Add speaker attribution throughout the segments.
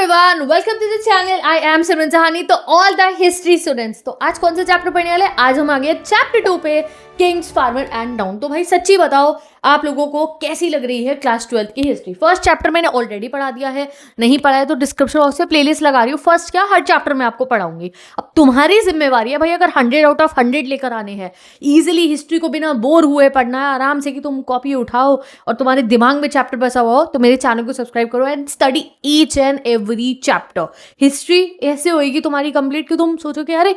Speaker 1: Everyone, welcome to the channel. I am Simran Sahani. तो all the history students, तो आज कौन सा चैप्टर पढ़ने वाले? आज हम आ गए चैप्टर 2 पे, किंग्स, फार्मर एंड टाउन। तो भाई सच्ची बताओ, आप लोगों को कैसी लग रही है क्लास 12 की हिस्ट्री? फर्स्ट चैप्टर मैंने ऑलरेडी पढ़ा दिया है, नहीं पढ़ा है तो डिस्क्रिप्शन बॉक्स में प्लेलिस्ट लगा रही हूँ। फर्स्ट क्या, हर चैप्टर में आपको पढ़ाऊंगी। अब तुम्हारी जिम्मेवारी है भाई, अगर 100 आउट ऑफ 100 लेकर आने हैं, इजीली हिस्ट्री को बिना बोर हुए पढ़ना है आराम से, कि तुम कॉपी उठाओ और तुम्हारे दिमाग में चैप्टर बसा हुआ हो, तो मेरे चैनल को सब्सक्राइब करो and study each and every chapter. History ऐसे होएगी तुम्हारी कंप्लीट कि तुम सोचो कि अरे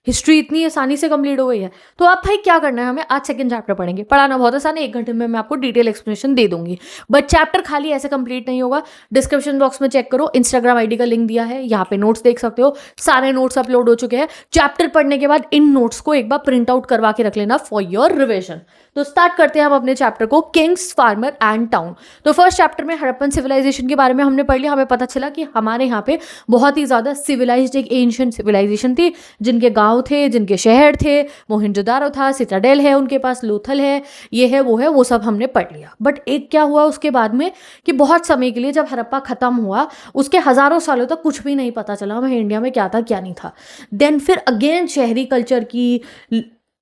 Speaker 1: हिस्ट्री इतनी आसानी से कंप्लीट हो गई है। तो आप भाई क्या करना है, हमें आज सेकंड चैप्टर पढ़ेंगे। पढ़ाना बहुत आसान है, 1 घंटे में मैं आपको डिटेल एक्सप्लेनेशन दे दूंगी। बट चैप्टर खाली ऐसे कंप्लीट नहीं होगा। डिस्क्रिप्शन बॉक्स में चेक करो, इंस्टाग्राम आईडी का लिंक दिया है, यहाँ पे नोट्स देख सकते हो। सारे नोट्स अपलोड हो चुके हैं। चैप्टर पढ़ने के बाद इन नोट्स को एक बार प्रिंट आउट करवा के रख लेना फॉर योर रिविजन। तो स्टार्ट करते हैं हम अपने चैप्टर को, किंग्स, फार्मर एंड टाउन। तो फर्स्ट चैप्टर में हड़प्पन सिविलाइजेशन के बारे में हमने पढ़ लिया। हमें पता चला कि हमारे यहाँ पे बहुत ही ज्यादा सिविलाइज्ड एक एंशिएंट सिविलाइजेशन थी, जिनके गांव थे, जिनके शहर थे, मोहनजोदारो था, सिटाडेल है उनके पास, लोथल है, ये है, वो सब हमने पढ़ लिया। बट एक क्या हुआ उसके बाद में कि बहुत समय के लिए जब हड़प्पा खत्म हुआ, उसके हजारों सालों तक कुछ भी नहीं पता चला हमें इंडिया में क्या था क्या नहीं था। देन फिर अगेन शहरी कल्चर की,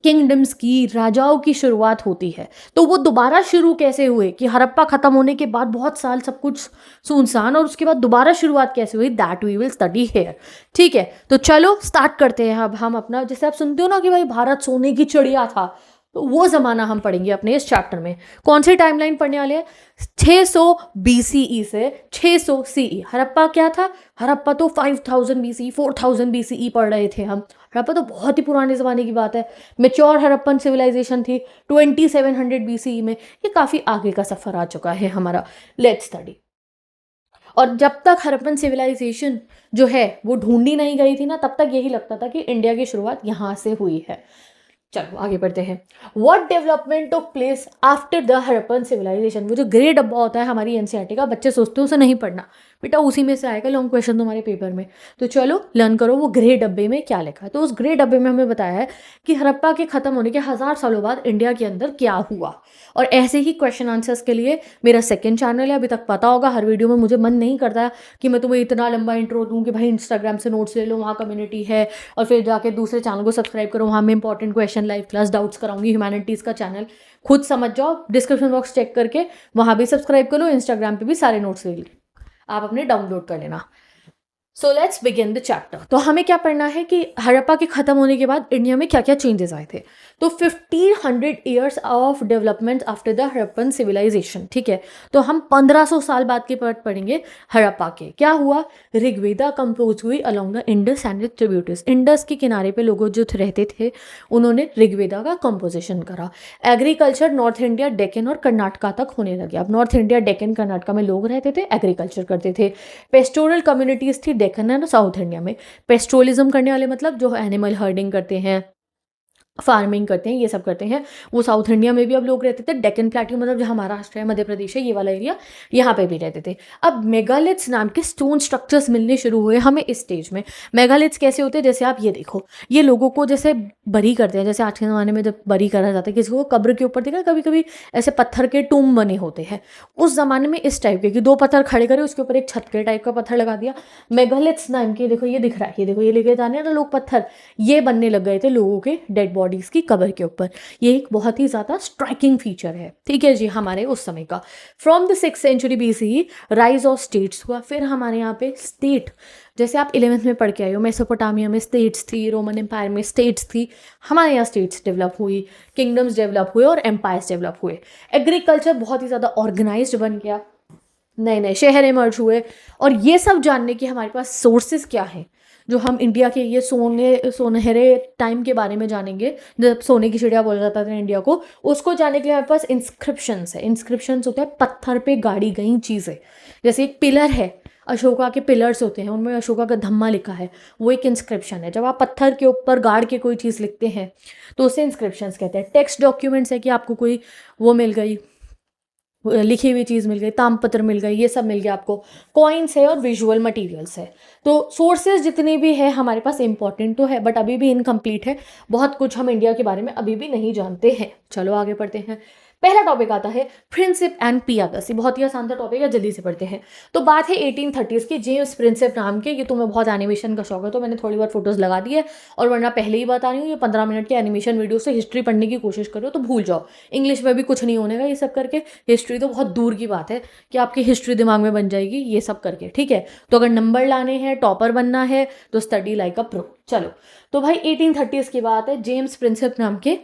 Speaker 1: किंगडम्स की, राजाओं की शुरुआत होती है। तो वो दोबारा शुरू कैसे हुए कि हड़प्पा खत्म होने के बाद बहुत साल सब कुछ सुनसान, और उसके बाद दोबारा शुरुआत कैसे हुई, that we will study here. ठीक है, तो चलो स्टार्ट करते हैं। अब हम अपना, जैसे आप सुनते हो ना कि भाई भारत सोने की चिड़िया था, तो वो जमाना हम पढ़ेंगे अपने इस चैप्टर में। कौन सी टाइमलाइन पढ़ने वाले हैं? 600 BCE से 600 CE। हड़प्पा क्या था? हड़प्पा तो 5000 BCE 4000 BCE पढ़ रहे थे हम। हड़प्पा तो बहुत ही पुराने ज़माने की बात है। मेच्योर हड़प्पन सिविलाइजेशन थी 2700 BCE में। ये काफ़ी आगे का सफ़र आ चुका है हमारा। Let's study. और जब तक हड़प्पन सिविलाइजेशन जो है वो ढूंढी नहीं गई थी ना, तब तक यही लगता था कि इंडिया की शुरुआत यहाँ से हुई है। चलो आगे बढ़ते हैं। What development took place after the Harappan civilization? वो जो ग्रे डब्बा होता है हमारी एनसीईआरटी का, बच्चे सोचते हैं उसे नहीं पढ़ना, बेटा उसी में से आएगा लॉन्ग क्वेश्चन तुम्हारे पेपर में। तो चलो लर्न करो वो ग्रे डब्बे में क्या लिखा है। तो उस ग्रे डब्बे में हमें बताया है कि हड़प्पा के खत्म होने के 1000 सालों बाद इंडिया के अंदर क्या हुआ। और ऐसे ही क्वेश्चन आंसर्स के लिए मेरा सेकंड चैनल है, अभी तक पता होगा। हर वीडियो में मुझे मन नहीं करता कि मैं तुम्हें इतना लंबा इंट्रो दूँ कि भाई इंस्टाग्राम से नोट्स ले लो, वहाँ कम्युनिटी है, और फिर जाके दूसरे चैनल को सब्सक्राइब करो, वहाँ मैं important question, live class, doubts कराऊंगी। ह्यूमैनिटीज़ का चैनल खुद समझ जाओ, डिस्क्रिप्शन बॉक्स चेक करके वहाँ भी सब्सक्राइब करो। इंस्टाग्राम पे भी सारे नोट्स ले लो, आप अपने डाउनलोड कर लेना। So let's begin the chapter. तो हमें क्या पढ़ना है कि हड़प्पा के खत्म होने के बाद इंडिया में क्या क्या चेंजेस आए थे। तो 1500 years of development after the Harappan civilization. ठीक है, तो हम 1500 साल बाद के पार्ट पढ़ेंगे हड़प्पा के। क्या हुआ? ऋग्वेदा कंपोज हुई along the Indus and it's tributaries. Indus के किनारे पे लोग जो रहते थे उन्होंने ऋग्वेदा का कंपोजिशन करा। एग्रीकल्चर नॉर्थ इंडिया, डेक्कन और कर्नाटका तक होने लगे। अब नॉर्थ इंडिया, डेक्कन, कर्नाटका में लोग रहते थे, एग्रीकल्चर करते थे। पेस्टोरल कम्युनिटीज थी डेक्कन है ना, साउथ इंडिया में। पेस्ट्रोलिज्म करने वाले मतलब जो एनिमल हर्डिंग करते हैं, फार्मिंग करते हैं, ये सब करते हैं, वो साउथ इंडिया में भी अब लोग रहते थे। डेक्कन प्लेट्यू मतलब जहाँ महाराष्ट्र है, मध्य प्रदेश है, ये वाला एरिया, यहाँ पे भी रहते थे। अब मेगालिथ्स नाम के स्टोन स्ट्रक्चर्स मिलने शुरू हुए हमें इस स्टेज में। मेगालिथ्स कैसे होते हैं? जैसे आप ये देखो, ये लोगों को जैसे बरी करते हैं, जैसे आज के ज़माने में जब बरी करा जाता है किसी को, कब्र के ऊपर देखा कभी कभी ऐसे पत्थर के टूम बने होते हैं। उस जमाने में इस टाइप के कि 2 पत्थर खड़े करे, उसके ऊपर एक छत के टाइप का पत्थर लगा दिया। मेगालिथ्स नाम के, देखो ये दिख रहा है, ये देखो, ये लेके जाने ना लोग पत्थर, ये बनने लग गए थे लोगों के डेड बॉडीज की कब्र के ऊपर। ये एक बहुत ही ज़्यादा स्ट्राइकिंग फीचर है। ठीक है जी, हमारे उस समय का। From the 6th century BCE rise of states हुआ। फिर हमारे यहाँ पे स्टेट, जैसे आप 11th में पढ़ के आए हो, मेसोपोटामिया में स्टेट्स थी, रोमन एम्पायर में स्टेट्स थी, हमारे यहाँ स्टेट्स डेवलप हुई, किंगडम्स डेवलप हुए और एम्पायर्स डेवलप हुए। एग्रीकल्चर बहुत ही ज़्यादा ऑर्गेनाइज्ड बन गया, नए नए शहर इमर्ज हुए। और ये सब जानने के हमारे पास सोर्सेज क्या हैं, जो हम इंडिया के ये सोनहरे टाइम के बारे में जानेंगे, जब सोने की चिड़िया बोला जाता था इंडिया को, उसको जानने के लिए हमारे पास इंस्क्रिप्शंस है। इंस्क्रिप्शंस होते हैं पत्थर पे गाड़ी गई चीज़ें। जैसे एक पिलर है, अशोका के पिलर्स होते हैं, उनमें अशोका का धम्मा लिखा है, वो एक इंस्क्रिप्शन है। जब आप पत्थर के ऊपर गाड़ के कोई चीज़ लिखते हैं तो उसे इंस्क्रिप्शंस कहते हैं। टेक्स्ट डॉक्यूमेंट्स है कि आपको कोई वो मिल गई, लिखी हुई चीज़ मिल गई, तामपत्र मिल गई, ये सब मिल गया आपको। कॉइन्स है और विजुअल मटेरियल्स है। तो सोर्सेज जितने भी है हमारे पास इंपॉर्टेंट तो है, बट अभी भी इनकम्प्लीट है। बहुत कुछ हम इंडिया के बारे में अभी भी नहीं जानते हैं। चलो आगे पढ़ते हैं। पहला टॉपिक आता है प्रिंसिप एंड पियादसी। बहुत ही आसान सा टॉपिक है, जल्दी से पढ़ते हैं। तो बात है 1830s की, जेम्स प्रिंसिप नाम के। ये तुम्हें बहुत एनिमेशन का शौक है तो मैंने थोड़ी बहुत फोटोज लगा दी है, और वरना पहले ही बता रही हूँ, ये 15 मिनट के एनिमेशन वीडियो से हिस्ट्री पढ़ने की कोशिश करो तो भूल जाओ, इंग्लिश में भी कुछ नहीं होने का ये सब करके। हिस्ट्री तो बहुत दूर की बात है कि आपकी हिस्ट्री दिमाग में बन जाएगी ये सब करके, ठीक है। तो अगर नंबर लाने हैं, टॉपर बनना है, तो स्टडी लाइक अ प्रो। चलो, तो भाई 1830s की बात है। जेम्स प्रिंसिप नाम के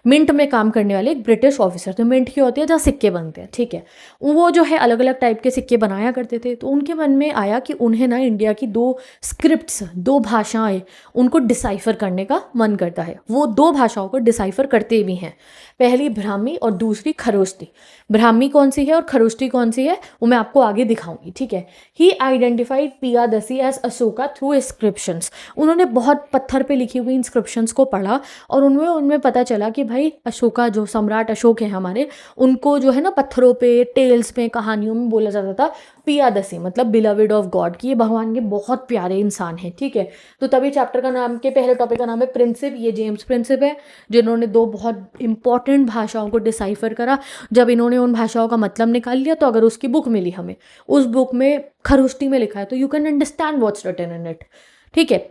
Speaker 1: मिंट में काम करने वाले एक ब्रिटिश ऑफिसर थे। मिंट की होती है जहाँ सिक्के बनते हैं, ठीक है। वो जो है अलग अलग टाइप के सिक्के बनाया करते थे। तो उनके मन में आया कि उन्हें ना इंडिया की दो स्क्रिप्ट्स, दो भाषाएं, उनको डिसाइफर करने का मन करता है। वो दो भाषाओं को डिसाइफर करते भी हैं, पहली ब्राह्मी और दूसरी खरोष्टी। ब्राह्मी कौन सी है और खरोष्टी कौन सी है वो मैं आपको आगे दिखाऊंगी, ठीक है। He identified Piyadasi as Ashoka through inscriptions. उन्होंने बहुत पत्थर पे लिखी हुई इंस्क्रिप्शंस को पढ़ा और उनमें पता चला कि भाई अशोका, जो सम्राट अशोक है हमारे, उनको जो है ना पत्थरों पे, टेल्स में, कहानियों में बोला जाता था पियादसी, मतलब बिलविड ऑफ गॉड, की ये भगवान के बहुत प्यारे इंसान हैं, ठीक है। तो तभी चैप्टर का नाम के पहले टॉपिक का नाम है प्रिंसिप। ये जेम्स प्रिंसिप है जिन्होंने दो बहुत इंपॉर्टेंट भाषाओं को डिसाइफर करा। जब इन्होंने उन भाषाओं का मतलब निकाल लिया तो अगर उसकी बुक मिली हमें, उस बुक में खरोष्टी में लिखा है तो you can understand what's written in it, ठीक है।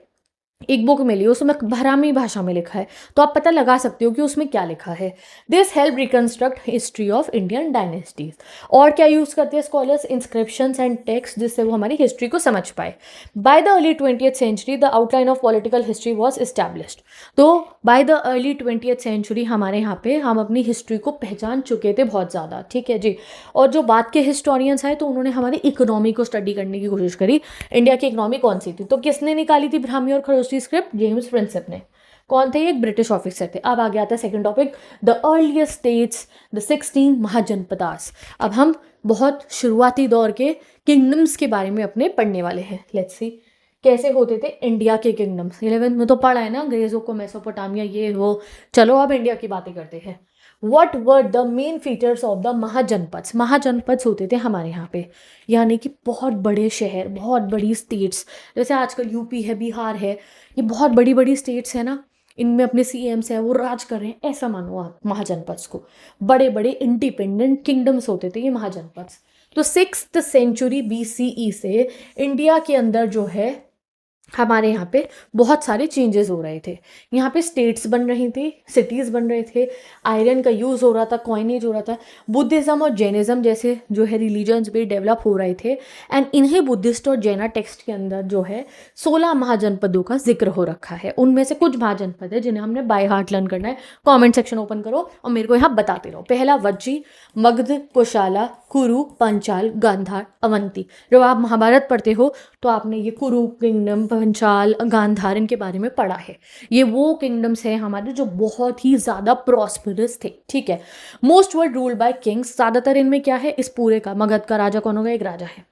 Speaker 1: एक बुक मिली, उसमें ब्राह्मी भाषा में लिखा है तो आप पता लगा सकते हो कि उसमें क्या लिखा है। This help reconstruct history of Indian dynasties. और क्या यूज़ करते हैं स्कॉलर्स? इंस्क्रिप्शंस एंड टेक्स्ट, जिससे वो हमारी हिस्ट्री को समझ पाए। By the early 20th century the outline of political history was established. तो by the early 20th century हमारे यहाँ पे हम अपनी हिस्ट्री को पहचान चुके थे बहुत ज़्यादा, ठीक है जी। और जो बात के हिस्टोरियंस आए तो उन्होंने हमारी इकोनॉमी को स्टडी करने की कोशिश करी। इंडिया की इकोनॉमी कौन सी थी, तो किसने निकाली थी ब्राह्मी और खरोष्टी स्क्रिप्ट? जेम्स प्रिंसिप ने। कौन थे? एक ब्रिटिश ऑफिसर थे। अब आगे आता है second topic, the earliest states, the 16 mahajanapadas. अब हम बहुत शुरुआती दौर के किंगडम्स के बारे में अपने पढ़ने वाले हैं। लेट्स सी कैसे होते थे इंडिया के किंगडम्स। 11th में तो पढ़ा है ना अंग्रेजों को, मेसोपोटामिया, ये वो। चलो अब इंडिया की बातें करते हैं। What were the main features of the mahajanapadas? Mahajanapadas होते थे हमारे यहाँ पे, यानी कि बहुत बड़े शहर, बहुत बड़ी स्टेट्स। जैसे आजकल यूपी है, बिहार है, ये बहुत बड़ी बड़ी स्टेट्स है ना, इनमें अपने सीएम्स हैं, वो राज कर रहे हैं, ऐसा मानो आप महाजनपद्स को। बड़े बड़े इंडिपेंडेंट किंगडम्स होते थे ये महाजनपद्स। तो 6th सेंचुरी BCE से इंडिया के अंदर जो है हमारे यहाँ पे बहुत सारे चेंजेस हो रहे थे। यहाँ पे स्टेट्स बन रही थी, सिटीज़ बन रहे थे, आयरन का यूज़ हो रहा था, कॉइनेज हो रहा था, बुद्धिज़्म और जैनिज़्म जैसे जो है रिलीजन्स भी डेवलप हो रहे थे। एंड इन्हें बुद्धिस्ट और जैना टेक्स्ट के अंदर जो है 16 महाजनपदों का जिक्र हो रखा है। उनमें से कुछ महाजनपद है जिन्हें हमने बाय हार्ट लर्न करना है। कॉमेंट सेक्शन ओपन करो और मेरे को यहाँ बताते रहो। पहला वज्जी, मगध, कोशाला, कुरु, पंचाल, गांधार, अवंती। जब आप महाभारत पढ़ते हो तो आपने ये कुरु किंगडम, पंचाल, गांधार, इनके बारे में पढ़ा है। ये वो किंगडम्स हैं हमारे जो बहुत ही ज़्यादा प्रॉस्परस थे, ठीक है। Most were ruled by Kings. ज़्यादातर इनमें क्या है, इस पूरे का मगध का राजा कौन होगा? एक राजा है,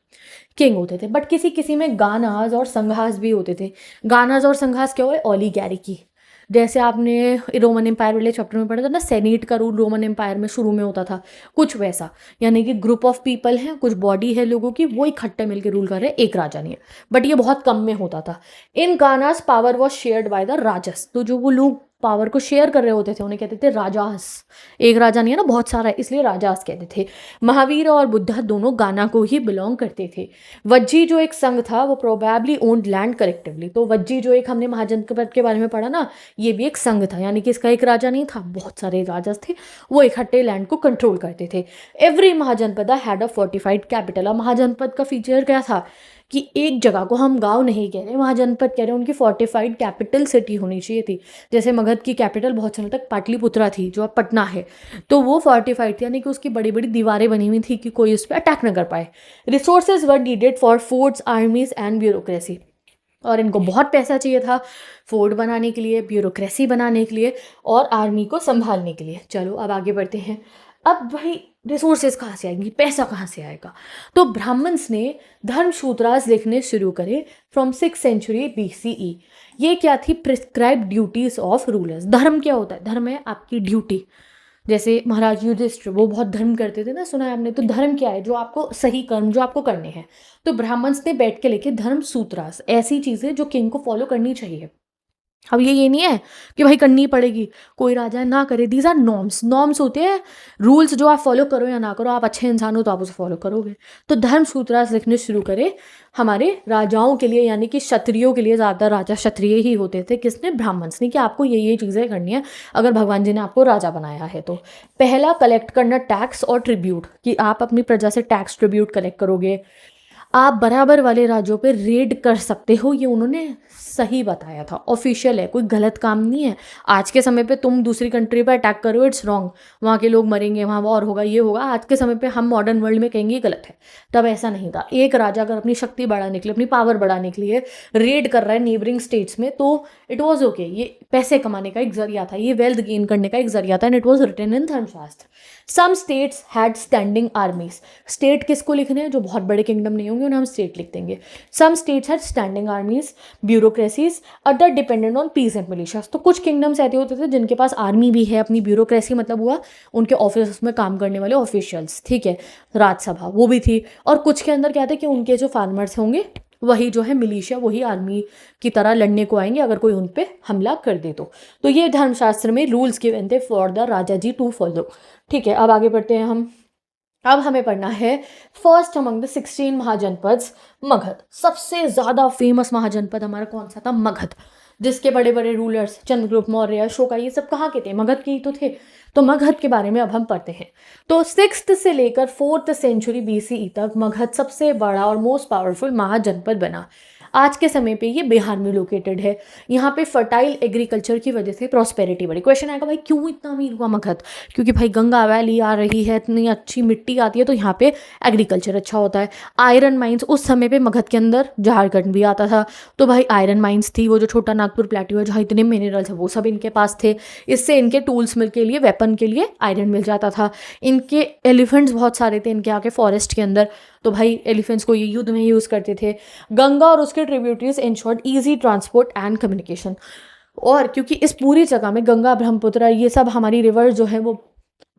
Speaker 1: किंग होते थे। बट किसी किसी में गानाज और संघास भी होते थे। गानाज और संघास क्या हुए? ओलिगैरिकी। जैसे आपने रोमन एम्पायर वाले चैप्टर में पढ़ा था ना, सेनेट का रूल रोमन एम्पायर में शुरू में होता था, कुछ वैसा। यानी कि ग्रुप ऑफ पीपल हैं, कुछ बॉडी है लोगों की, वो इकट्ठे मिलकर रूल कर रहे हैं, एक राजा नहीं है। बट ये बहुत कम में होता था। In ganas power was shared by the rajas. तो जो वो लोग पावर को शेयर कर रहे होते थे उन्हें कहते थे राजास। एक राजा नहीं है ना, बहुत सारा है, इसलिए राजास कहते थे। महावीर और बुद्धा दोनों गाना को ही बिलोंग करते थे। वज्जी जो एक संघ था वो प्रोबेबली ओन्ड लैंड कलेक्टिवली। तो वज्जी जो एक हमने महाजनपद के बारे में पढ़ा ना, ये भी एक संघ था, यानी कि इसका एक राजा नहीं था, बहुत सारे राजास थे, वो इकट्ठे लैंड को कंट्रोल करते थे। Every mahajanapada had a fortified capital. अब महाजनपद का फीचर क्या था कि एक जगह को हम गांव नहीं कह रहे, महाजनपद कह रहे हैं, उनकी फोर्टिफाइड कैपिटल सिटी होनी चाहिए थी। जैसे मगध की कैपिटल बहुत समय तक पाटलिपुत्रा थी, जो अब पटना है, तो वो फोर्टिफाइड थी, यानी कि उसकी बड़ी बड़ी दीवारें बनी हुई थी कि कोई उस पर अटैक न कर पाए। Resources were needed for forts, आर्मीज and bureaucracy. और इनको बहुत पैसा चाहिए था फोर्ट बनाने के लिए, ब्यूरोक्रेसी बनाने के लिए और आर्मी को संभालने के लिए। चलो अब आगे बढ़ते हैं। अब भाई रिसोर्सेज कहाँ से आएंगी, पैसा कहाँ से आएगा? तो ब्राह्मण्स ने धर्मसूत्रास लिखने शुरू करे फ्रॉम 6th सेंचुरी BCE। ये क्या थी? Prescribe duties of rulers. धर्म क्या होता है? धर्म है आपकी ड्यूटी। जैसे महाराज युधिष्ठिर, वो बहुत धर्म करते थे ना, सुना है आपने। तो धर्म क्या है? जो आपको सही कर्म जो आपको करने हैं। तो ब्राह्मण्स ने बैठ के लिखे धर्म सूत्रास, ऐसी चीज़ें जो किंग को फॉलो करनी चाहिए। अब ये नहीं है कि भाई करनी पड़ेगी, कोई राजा ना करे, दीज आर नॉर्म्स। नॉर्म्स होते हैं रूल्स जो आप फॉलो करो या ना करो, आप अच्छे इंसान हो तो आप उसे फॉलो करोगे। तो धर्म सूत्रास लिखने शुरू करे हमारे राजाओं के लिए, यानी कि क्षत्रियों के लिए। ज़्यादा राजा क्षत्रिय ही होते थे, किसने? ब्राह्मण्स ने, कि आपको ये चीज़ें करनी है अगर भगवान जी ने आपको राजा बनाया है तो। पहला, कलेक्ट करना टैक्स और ट्रिब्यूट, कि आप अपनी प्रजा से टैक्स ट्रिब्यूट कलेक्ट करोगे। आप बराबर वाले राज्यों पे रेड कर सकते हो, ये उन्होंने सही बताया था, ऑफिशियल है, कोई गलत काम नहीं है। आज के समय पे तुम दूसरी कंट्री पे अटैक करो, इट्स रॉन्ग, वहाँ के लोग मरेंगे, वहाँ वॉर होगा, ये होगा। आज के समय पे हम मॉडर्न वर्ल्ड में कहेंगे गलत है, तब ऐसा नहीं था। एक राजा अगर अपनी शक्ति बढ़ाने के लिए, अपनी पावर बढ़ाने के लिए रेड कर रहा है नेबरिंग स्टेट्स में, तो इट वॉज ओके। ये पैसे कमाने का एक जरिया था, ये वेल्थ गेन करने का एक जरिया था, and it was written in Dharmashastra. Some states had standing armies. State किसको लिखने हैं? जो बहुत बड़े किंगडम नहीं होंगे उन्हें हम स्टेट लिख देंगे। Some states had standing armies, bureaucracies, other dependent on peace and militias. तो कुछ किंगडम्स ऐसे होते थे जिनके पास आर्मी भी है, अपनी ब्यूरोक्रेसी मतलब हुआ उनके ऑफिस में काम करने वाले ऑफिशियल्स, ठीक है, राज्यसभा वो भी थी। और कुछ के अंदर क्या थे कि उनके जो फार्मर्स होंगे वही जो है मिलिशिया, वही आर्मी की तरह लड़ने को आएंगे अगर कोई उन पे हमला कर दे तो ये धर्मशास्त्र में रूल्स गिवन थे for the raja ji to follow. ठीक है, अब आगे बढ़ते हैं हम। अब हमें पढ़ना है फर्स्ट अमंग द 16 महाजनपद मगध। सबसे ज़्यादा फेमस महाजनपद हमारा कौन सा था? मगध। जिसके बड़े बड़े रूलर्स चंद्रगुप्त मौर्य, अशोका, ये सब कहाँ के थे? मगध के ही तो थे। तो मगध के बारे में अब हम पढ़ते हैं। तो 6th से लेकर 4th सेंचुरी BCE तक मगध सबसे बड़ा और मोस्ट पावरफुल महाजनपद बना। आज के समय पे ये बिहार में लोकेटेड है। यहाँ पे फर्टाइल एग्रीकल्चर की वजह से प्रॉस्पेरिटी बढ़ी। क्वेश्चन आएगा भाई क्यों इतना अमीर हुआ मगध? क्योंकि भाई गंगा वैली आ रही है, इतनी अच्छी मिट्टी आती है, तो यहाँ पे एग्रीकल्चर अच्छा होता है। आयरन माइंस, उस समय पे मगध के अंदर झारखंड भी आता था, तो भाई आयरन माइंस थी। वो जो छोटा नागपुर प्लेट्यू है जहाँ इतने मिनरल्स है वो सब इनके पास थे। इससे इनके टूल्स मिल के लिए, वेपन के लिए आयरन मिल जाता था। इनके एलिफेंट्स बहुत सारे थे इनके आके फॉरेस्ट के अंदर, तो भाई एलिफेंट्स को ये युद्ध में यूज़ करते थे। गंगा और उसके tributaries insured easy transport and communication. और क्योंकि इस पूरी जगह में गंगा, ब्रह्मपुत्र, ये सब हमारी रिवर जो है वो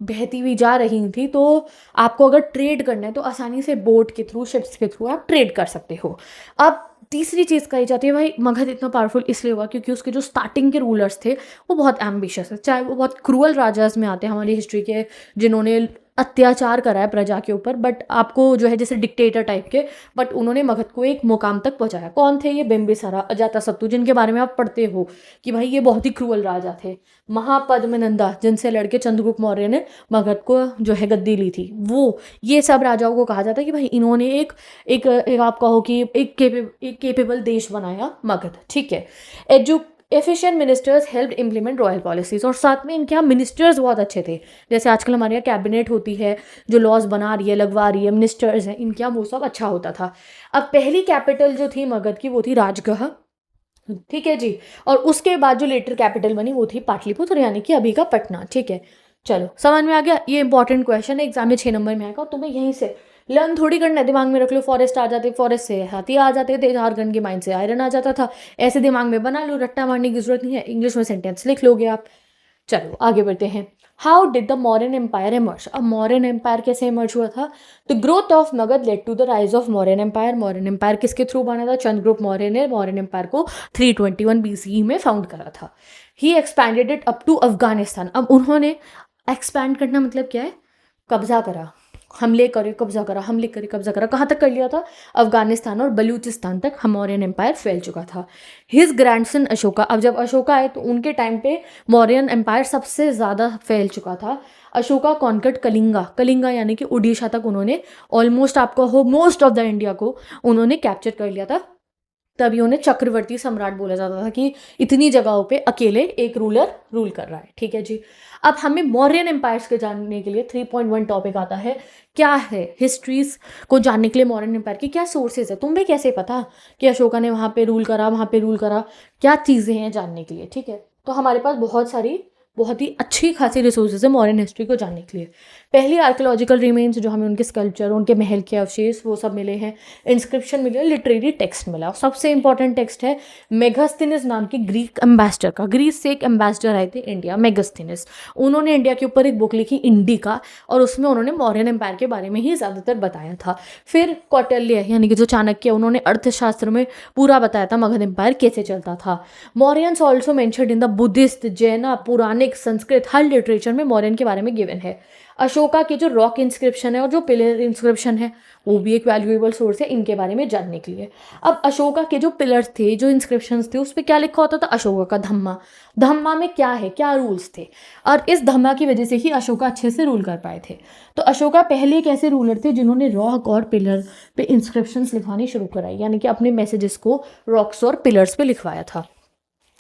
Speaker 1: बहती हुई जा रही थी, तो आपको अगर ट्रेड करना है तो आसानी से बोट के थ्रू, शिप्स के थ्रू आप ट्रेड कर सकते हो। अब तीसरी चीज़ कही जाती है भाई मगध इतना पावरफुल इसलिए हुआ क्योंकि उसके जो स्टार्टिंग के रूलर्स थे वो बहुत एम्बिशियस है। चाहे वो बहुत क्रूअल राजाज में आते हैं हमारी हिस्ट्री के, जिन्होंने अत्याचार करा है प्रजा के ऊपर, बट आपको जो है जैसे डिक्टेटर टाइप के, बट उन्होंने मगध को एक मुकाम तक पहुंचाया। कौन थे ये? बिंबिसारा, अजातशत्रु, जिनके बारे में आप पढ़ते हो कि भाई ये बहुत ही क्रूअल राजा थे। महापद्मनंदा, जिनसे लड़के चंद्रगुप्त मौर्य ने मगध को जो है गद्दी ली थी, वो, ये सब राजाओं को कहा जाता है कि भाई इन्होंने एक आप कहो कि एक केपेबल देश बनाया मगध। ठीक है, efficient ministers help implement royal policies. और साथ में इनके यहाँ मिनिस्टर्स बहुत अच्छे थे। जैसे आजकल हमारे यहाँ कैबिनेट होती है जो लॉज बना रही है, लगवा रही है, मिनिस्टर्स हैं, इनके यहाँ वो सब अच्छा होता था। अब पहली कैपिटल जो थी मगध की वो थी राजगढ़। ठीक है जी। और उसके बाद जो लेटर कैपिटल बनी वो थी पाटलिपुत्र, यानी कि अभी का पटना। ठीक है, चलो समझ में आ गया। ये इंपॉर्टेंट क्वेश्चन है, एग्जाम में 6 नंबर में आएगा, तुम्हें यहीं से लर्न थोड़ी करना है, दिमाग में रख लो। फॉरेस्ट आ जाते, फॉरेस्ट से हाथी आ जाते थे, झारखंड के माइंड से आयरन आ जाता था, ऐसे दिमाग में बना लो, रट्टा मारने की जरूरत नहीं है, इंग्लिश में सेंटेंस लिख लोगे आप। चलो आगे बढ़ते हैं। How did the Mauryan empire emerge? अब मौर्यन एम्पायर कैसे इमर्ज हुआ था? The growth of Magadha led to the rise of Mauryan empire. Mauryan empire किसके थ्रू बना था? चंद्रगुप्त मौर्य ने मौर्यन एम्पायर को 321 BCE में फाउंड करा था। He expanded it up to Afghanistan. अब उन्होंने एक्सपैंड करना मतलब क्या है? कब्जा करा, हमले करे, कब्जा करा, हमले करे, कब्जा करा। कहाँ तक कर लिया था? अफगानिस्तान और बलूचिस्तान तक मौर्यन एम्पायर फैल चुका था। His grandson Ashoka. अब जब अशोका आए तो उनके टाइम पे मौर्यन एम्पायर सबसे ज़्यादा फैल चुका था। अशोका कॉन्कर्ड कलिंगा। कलिंगा यानी कि उड़ीसा तक उन्होंने ऑलमोस्ट, आपको हो मोस्ट ऑफ द इंडिया को उन्होंने कैप्चर कर लिया था। तभी उन्हें चक्रवर्ती सम्राट बोला जाता था कि इतनी जगहों पे अकेले एक रूलर रूल कर रहा है। ठीक है जी। अब हमें मौर्यन एम्पायर्स के जानने के लिए 3.1 टॉपिक आता है। क्या है? हिस्ट्रीज को जानने के लिए मौर्यन एम्पायर की क्या सोर्सेज है? तुम्हें कैसे पता कि अशोका ने वहाँ पे रूल करा, वहाँ पे रूल करा? क्या चीज़ें हैं जानने के लिए? ठीक है, तो हमारे पास बहुत सारी बहुत ही अच्छी खासी रिसोर्सेज है मॉडर्न हिस्ट्री को जानने के लिए। पहली आर्कियोलॉजिकल रिमेन्स जो हमें उनके स्कल्पचर, उनके महल के अवशेष वो सब मिले हैं, इंस्क्रिप्शन मिले, लिटरेरी टेक्स्ट मिला। और सबसे इंपॉर्टेंट टेक्स्ट है मेगास्थनीज नाम के ग्रीक एम्बेसडर का। ग्रीस से एक एम्बेसडर आए थे इंडिया, मेगास्थनीज। उन्होंने इंडिया के ऊपर एक बुक लिखी इंडिका, और उसमें उन्होंने मौर्यन एम्पायर के बारे में ही ज़्यादातर बताया था। फिर कौटिल्य यानी कि जो चाणक्य, उन्होंने अर्थशास्त्र में पूरा बताया था मगध एम्पायर कैसे चलता था। Mauryans also mentioned in the Buddhist, Jain, Puranik, Sanskrit, her literature में मौर्यन के बारे में गिवन है। अशोका के जो रॉक इंस्क्रिप्शन है और जो पिलर इंस्क्रिप्शन है वो भी एक वैल्यूएबल सोर्स है इनके बारे में जानने के लिए। अब अशोका के जो पिलर्स थे, जो इंस्क्रिप्शंस थे, उस पर क्या लिखा होता था? अशोका का धम्मा। धम्मा में क्या है, क्या रूल्स थे, और इस धम्मा की वजह से ही अशोका अच्छे से रूल कर पाए थे। तो अशोका पहले एक ऐसे रूलर थे जिन्होंने रॉक और पिलर पे इंस्क्रिप्शंस लिखवानी शुरू कराई, यानी कि अपने मैसेजेस को रॉक्स और पिलर्स पे लिखवाया था।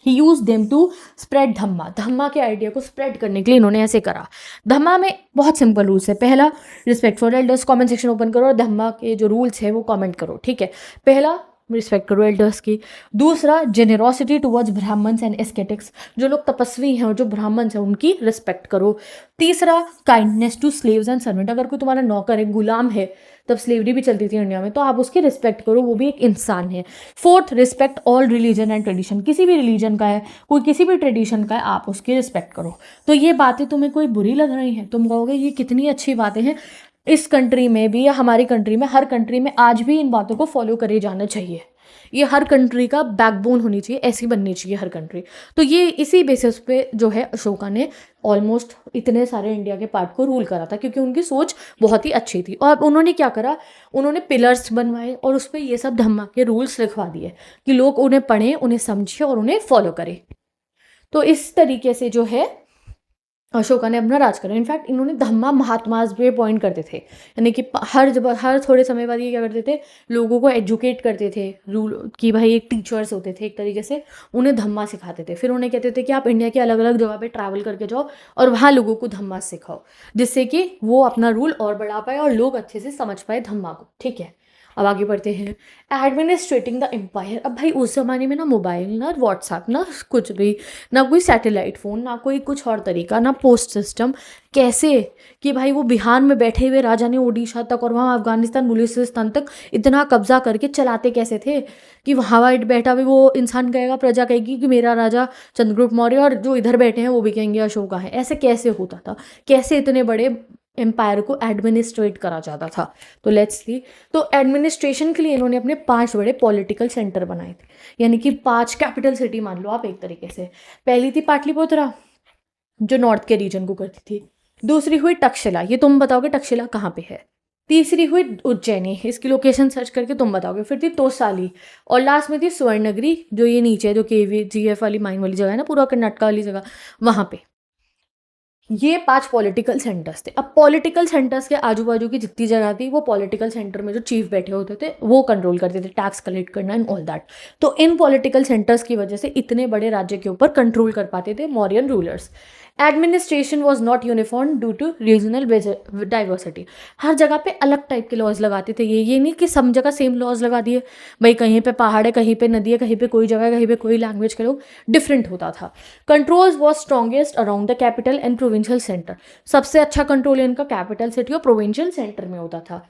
Speaker 1: ही यूज देम टू स्प्रेड धम्मा। धम्मा के आइडिया को स्प्रेड करने के लिए इन्होंने ऐसे करा। धम्मा में बहुत सिंपल रूल्स है। पहला, respect for elders. Comment section open करो और धम्मा के जो रूल्स है वो कमेंट करो, ठीक है। पहला, रिस्पेक्ट करो एल्डर्स की। दूसरा, जेनरोसिटी टुवर्ड्स ब्राह्मण्स एंड एस्केटिक्स। जो लोग तपस्वी हैं और जो ब्राह्मण्स हैं उनकी रिस्पेक्ट करो। तीसरा, kindness to slaves and servant. अगर कोई तुम्हारा नौकर है, गुलाम है, तब स्लेवरी भी चलती थी इंडिया में, तो आप उसकी रिस्पेक्ट करो, वो भी एक इंसान है। Fourth, respect all religion and tradition. किसी भी रिलीजन का है, कोई किसी भी ट्रेडिशन का है, आप उसकी रिस्पेक्ट करो। तो ये बातें तुम्हें कोई बुरी लग रही हैं? तुम कहोगे ये कितनी अच्छी बातें हैं। इस कंट्री में भी या हमारी कंट्री में, हर कंट्री में आज भी इन बातों को फॉलो करे जाना चाहिए। ये हर कंट्री का बैकबोन होनी चाहिए, ऐसी बननी चाहिए हर कंट्री। तो ये इसी बेसिस पे जो है अशोका ने ऑलमोस्ट इतने सारे इंडिया के पार्ट को रूल करा था, क्योंकि उनकी सोच बहुत ही अच्छी थी। और उन्होंने क्या करा, उन्होंने पिलर्स बनवाए और उस पर ये सब धम्मा के रूल्स लिखवा दिए कि लोग उन्हें पढ़ें, उन्हें समझें और उन्हें फॉलो करें। तो इस तरीके से जो है अशोका ने अपना राज करा। इनफैक्ट इन्होंने धम्मा महात्माज भी अपॉइंट करते थे, यानी कि हर थोड़े समय बाद ये क्या करते थे, लोगों को एजुकेट करते थे। रूल कि भाई एक टीचर्स होते थे एक तरीके से, उन्हें धम्मा सिखाते थे। फिर उन्हें कहते थे कि आप इंडिया के अलग अलग जगह पे ट्रैवल करके जाओ और वहाँ लोगों को धम्मा सिखाओ, जिससे कि वो अपना रूल और बढ़ा पाए और लोग अच्छे से समझ पाए धम्मा को, ठीक है। अब आगे बढ़ते हैं। Administrating the empire. अब भाई उस ज़माने में ना मोबाइल, ना व्हाट्सएप, ना कुछ भी, ना कोई सैटेलाइट फ़ोन, ना कोई कुछ और तरीका, ना पोस्ट सिस्टम। कैसे कि भाई वो बिहार में बैठे हुए राजा ने उड़ीसा तक और वहाँ अफगानिस्तान बलूचिस्तान तक इतना कब्जा करके चलाते कैसे थे कि वहाँ बैठा भी वो इंसान कहेगा, प्रजा कहेगी कि मेरा राजा चंद्रगुप्त मौर्य, और जो इधर बैठे हैं वो भी कहेंगे अशोका है। ऐसे कैसे होता था, कैसे इतने बड़े एम्पायर को एडमिनिस्ट्रेट करा जाता था? तो लेट्स सी। तो एडमिनिस्ट्रेशन के लिए इन्होंने अपने 5 बड़े पॉलिटिकल सेंटर बनाए थे, यानी कि 5 कैपिटल सिटी मान लो आप एक तरीके से। पहली थी पाटलिपुत्रा, जो नॉर्थ के रीजन को करती थी। दूसरी हुई तक्षशिला, ये तुम बताओगे तक्षशिला कहाँ पे है। तीसरी हुई उज्जैनी, इसकी लोकेशन सर्च करके तुम बताओगे। फिर थी तोसाली, और लास्ट में थी स्वर्णनगरी, जो ये नीचे है, जो KVGF वाली माइन वाली जगह है ना, पूरा कर्नाटका वाली जगह, वहाँ पे। ये 5 पॉलिटिकल सेंटर्स थे। अब पॉलिटिकल सेंटर्स के आजू बाजू की जितनी जगह थी, वो पॉलिटिकल सेंटर में जो चीफ बैठे होते थे वो कंट्रोल करते थे, टैक्स कलेक्ट करना एंड ऑल दैट। तो इन पॉलिटिकल सेंटर्स की वजह से इतने बड़े राज्य के ऊपर कंट्रोल कर पाते थे Mauryan rulers. Administration was not uniform due to regional diversity. हर जगह पे अलग टाइप के लॉज लगाते थे। ये नहीं कि सब जगह सेम लॉज लगा दिए, भाई कहीं पे पहाड़ है, कहीं पे नदी है, कहीं पे कोई जगह है, कहीं पे कोई लैंग्वेज के लोग, डिफरेंट होता था। Controls was strongest around the capital and provincial centre. सबसे अच्छा कंट्रोल इनका कैपिटल सिटी और प्रोविंशियल सेंटर में होता था।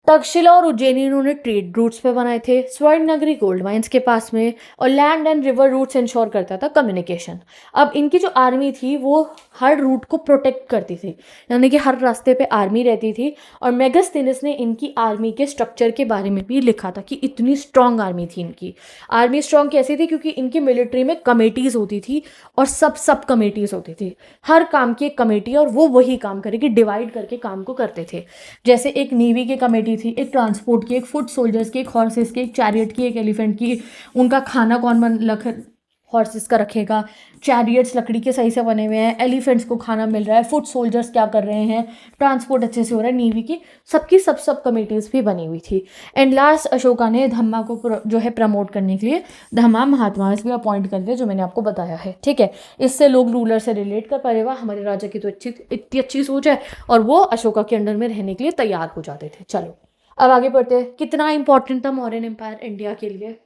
Speaker 1: तक्षशिला और उज्जैनी इन्होंने ट्रेड रूट्स पे बनाए थे, स्वर्ण नगरी गोल्ड माइंस के पास में, और land and river roots ensure करता था कम्युनिकेशन। अब इनकी जो आर्मी थी वो हर रूट को प्रोटेक्ट करती थी, यानी कि हर रास्ते पे आर्मी रहती थी। और मेगास्थनीज ने इनकी आर्मी के स्ट्रक्चर के बारे में भी लिखा था कि इतनी स्ट्रांग आर्मी थी इनकी। आर्मी स्ट्रांग कैसी थी, क्योंकि इनकी मिलिट्री में कमेटीज़ होती थी और सब कमेटीज़ होती थी, हर काम की एक कमेटी, और वो वही काम करेगी, डिवाइड करके काम को करते थे। जैसे एक नेवी की कमेटी थी, एक ट्रांसपोर्ट की, एक फुट सोल्जर्स की, एक हॉर्सेस की, एक चैरियट की, एक एलिफेंट की। उनका खाना कौन हॉर्सेस का रखेगा, चैरियट्स लकड़ी के सही से बने हुए हैं, एलिफेंट्स को खाना मिल रहा है, फुट सोल्जर्स क्या कर रहे हैं, ट्रांसपोर्ट अच्छे से हो रहा है, नेवी की सबकी सब कमेटीज़ भी बनी हुई थी। एंड लास्ट अशोका ने धम्मा को जो है प्रमोट करने के लिए धम्मा महात्मा भी अपॉइंट कर दिया, जो मैंने आपको बताया है, ठीक है। इससे लोग रूलर से रिलेट कर पा रहे, वाह हमारे राजा की तो इतनी अच्छी सोच है, और वो अशोका के अंडर में रहने के लिए तैयार हो जाते थे। चलो अब आगे बढ़ते हैं। कितना इंपॉर्टेंट था मौर्यन एम्पायर इंडिया के लिए?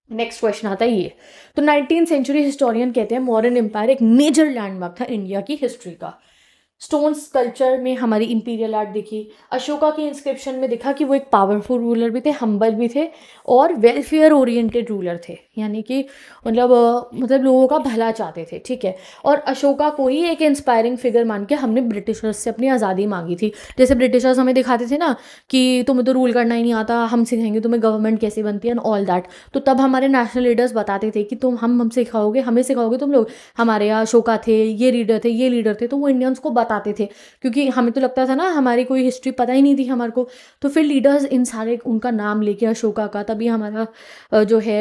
Speaker 1: नेक्स्ट क्वेश्चन आता है ये। तो 19th सेंचुरी हिस्टोरियन कहते हैं मौर्यन एम्पायर एक मेजर लैंडमार्क था इंडिया की हिस्ट्री का। स्टोन स्कल्पचर में हमारी इंपीरियल आर्ट दिखी, अशोका के इंस्क्रिप्शन में दिखा कि वो एक पावरफुल रूलर भी थे, हम्बल भी थे और वेलफेयर ओरिएंटेड रूलर थे, यानी कि मतलब लोगों का भला चाहते थे, ठीक है। और अशोका को ही एक इंस्पायरिंग फिगर मान के हमने ब्रिटिशर्स से अपनी आज़ादी मांगी थी। जैसे ब्रिटिशर्स हमें दिखाते थे ना कि तुम्हें तो रूल करना ही नहीं आता, हम सिखाएंगे तुम्हें गवर्नमेंट कैसे बनती है एंड ऑल दैट। तो तब हमारे नेशनल लीडर्स बताते थे कि तुम हम सिखाओगे, हमें सिखाओगे तुम लोग। हमारे यहाँ अशोका थे, ये लीडर थे, तो वो इंडियंस को बताते थे, क्योंकि हमें तो लगता था ना हमारी कोई हिस्ट्री पता ही नहीं थी हमारे को। तो फिर लीडर्स इन सारे उनका नाम लेके अशोका का, तभी हमारा जो है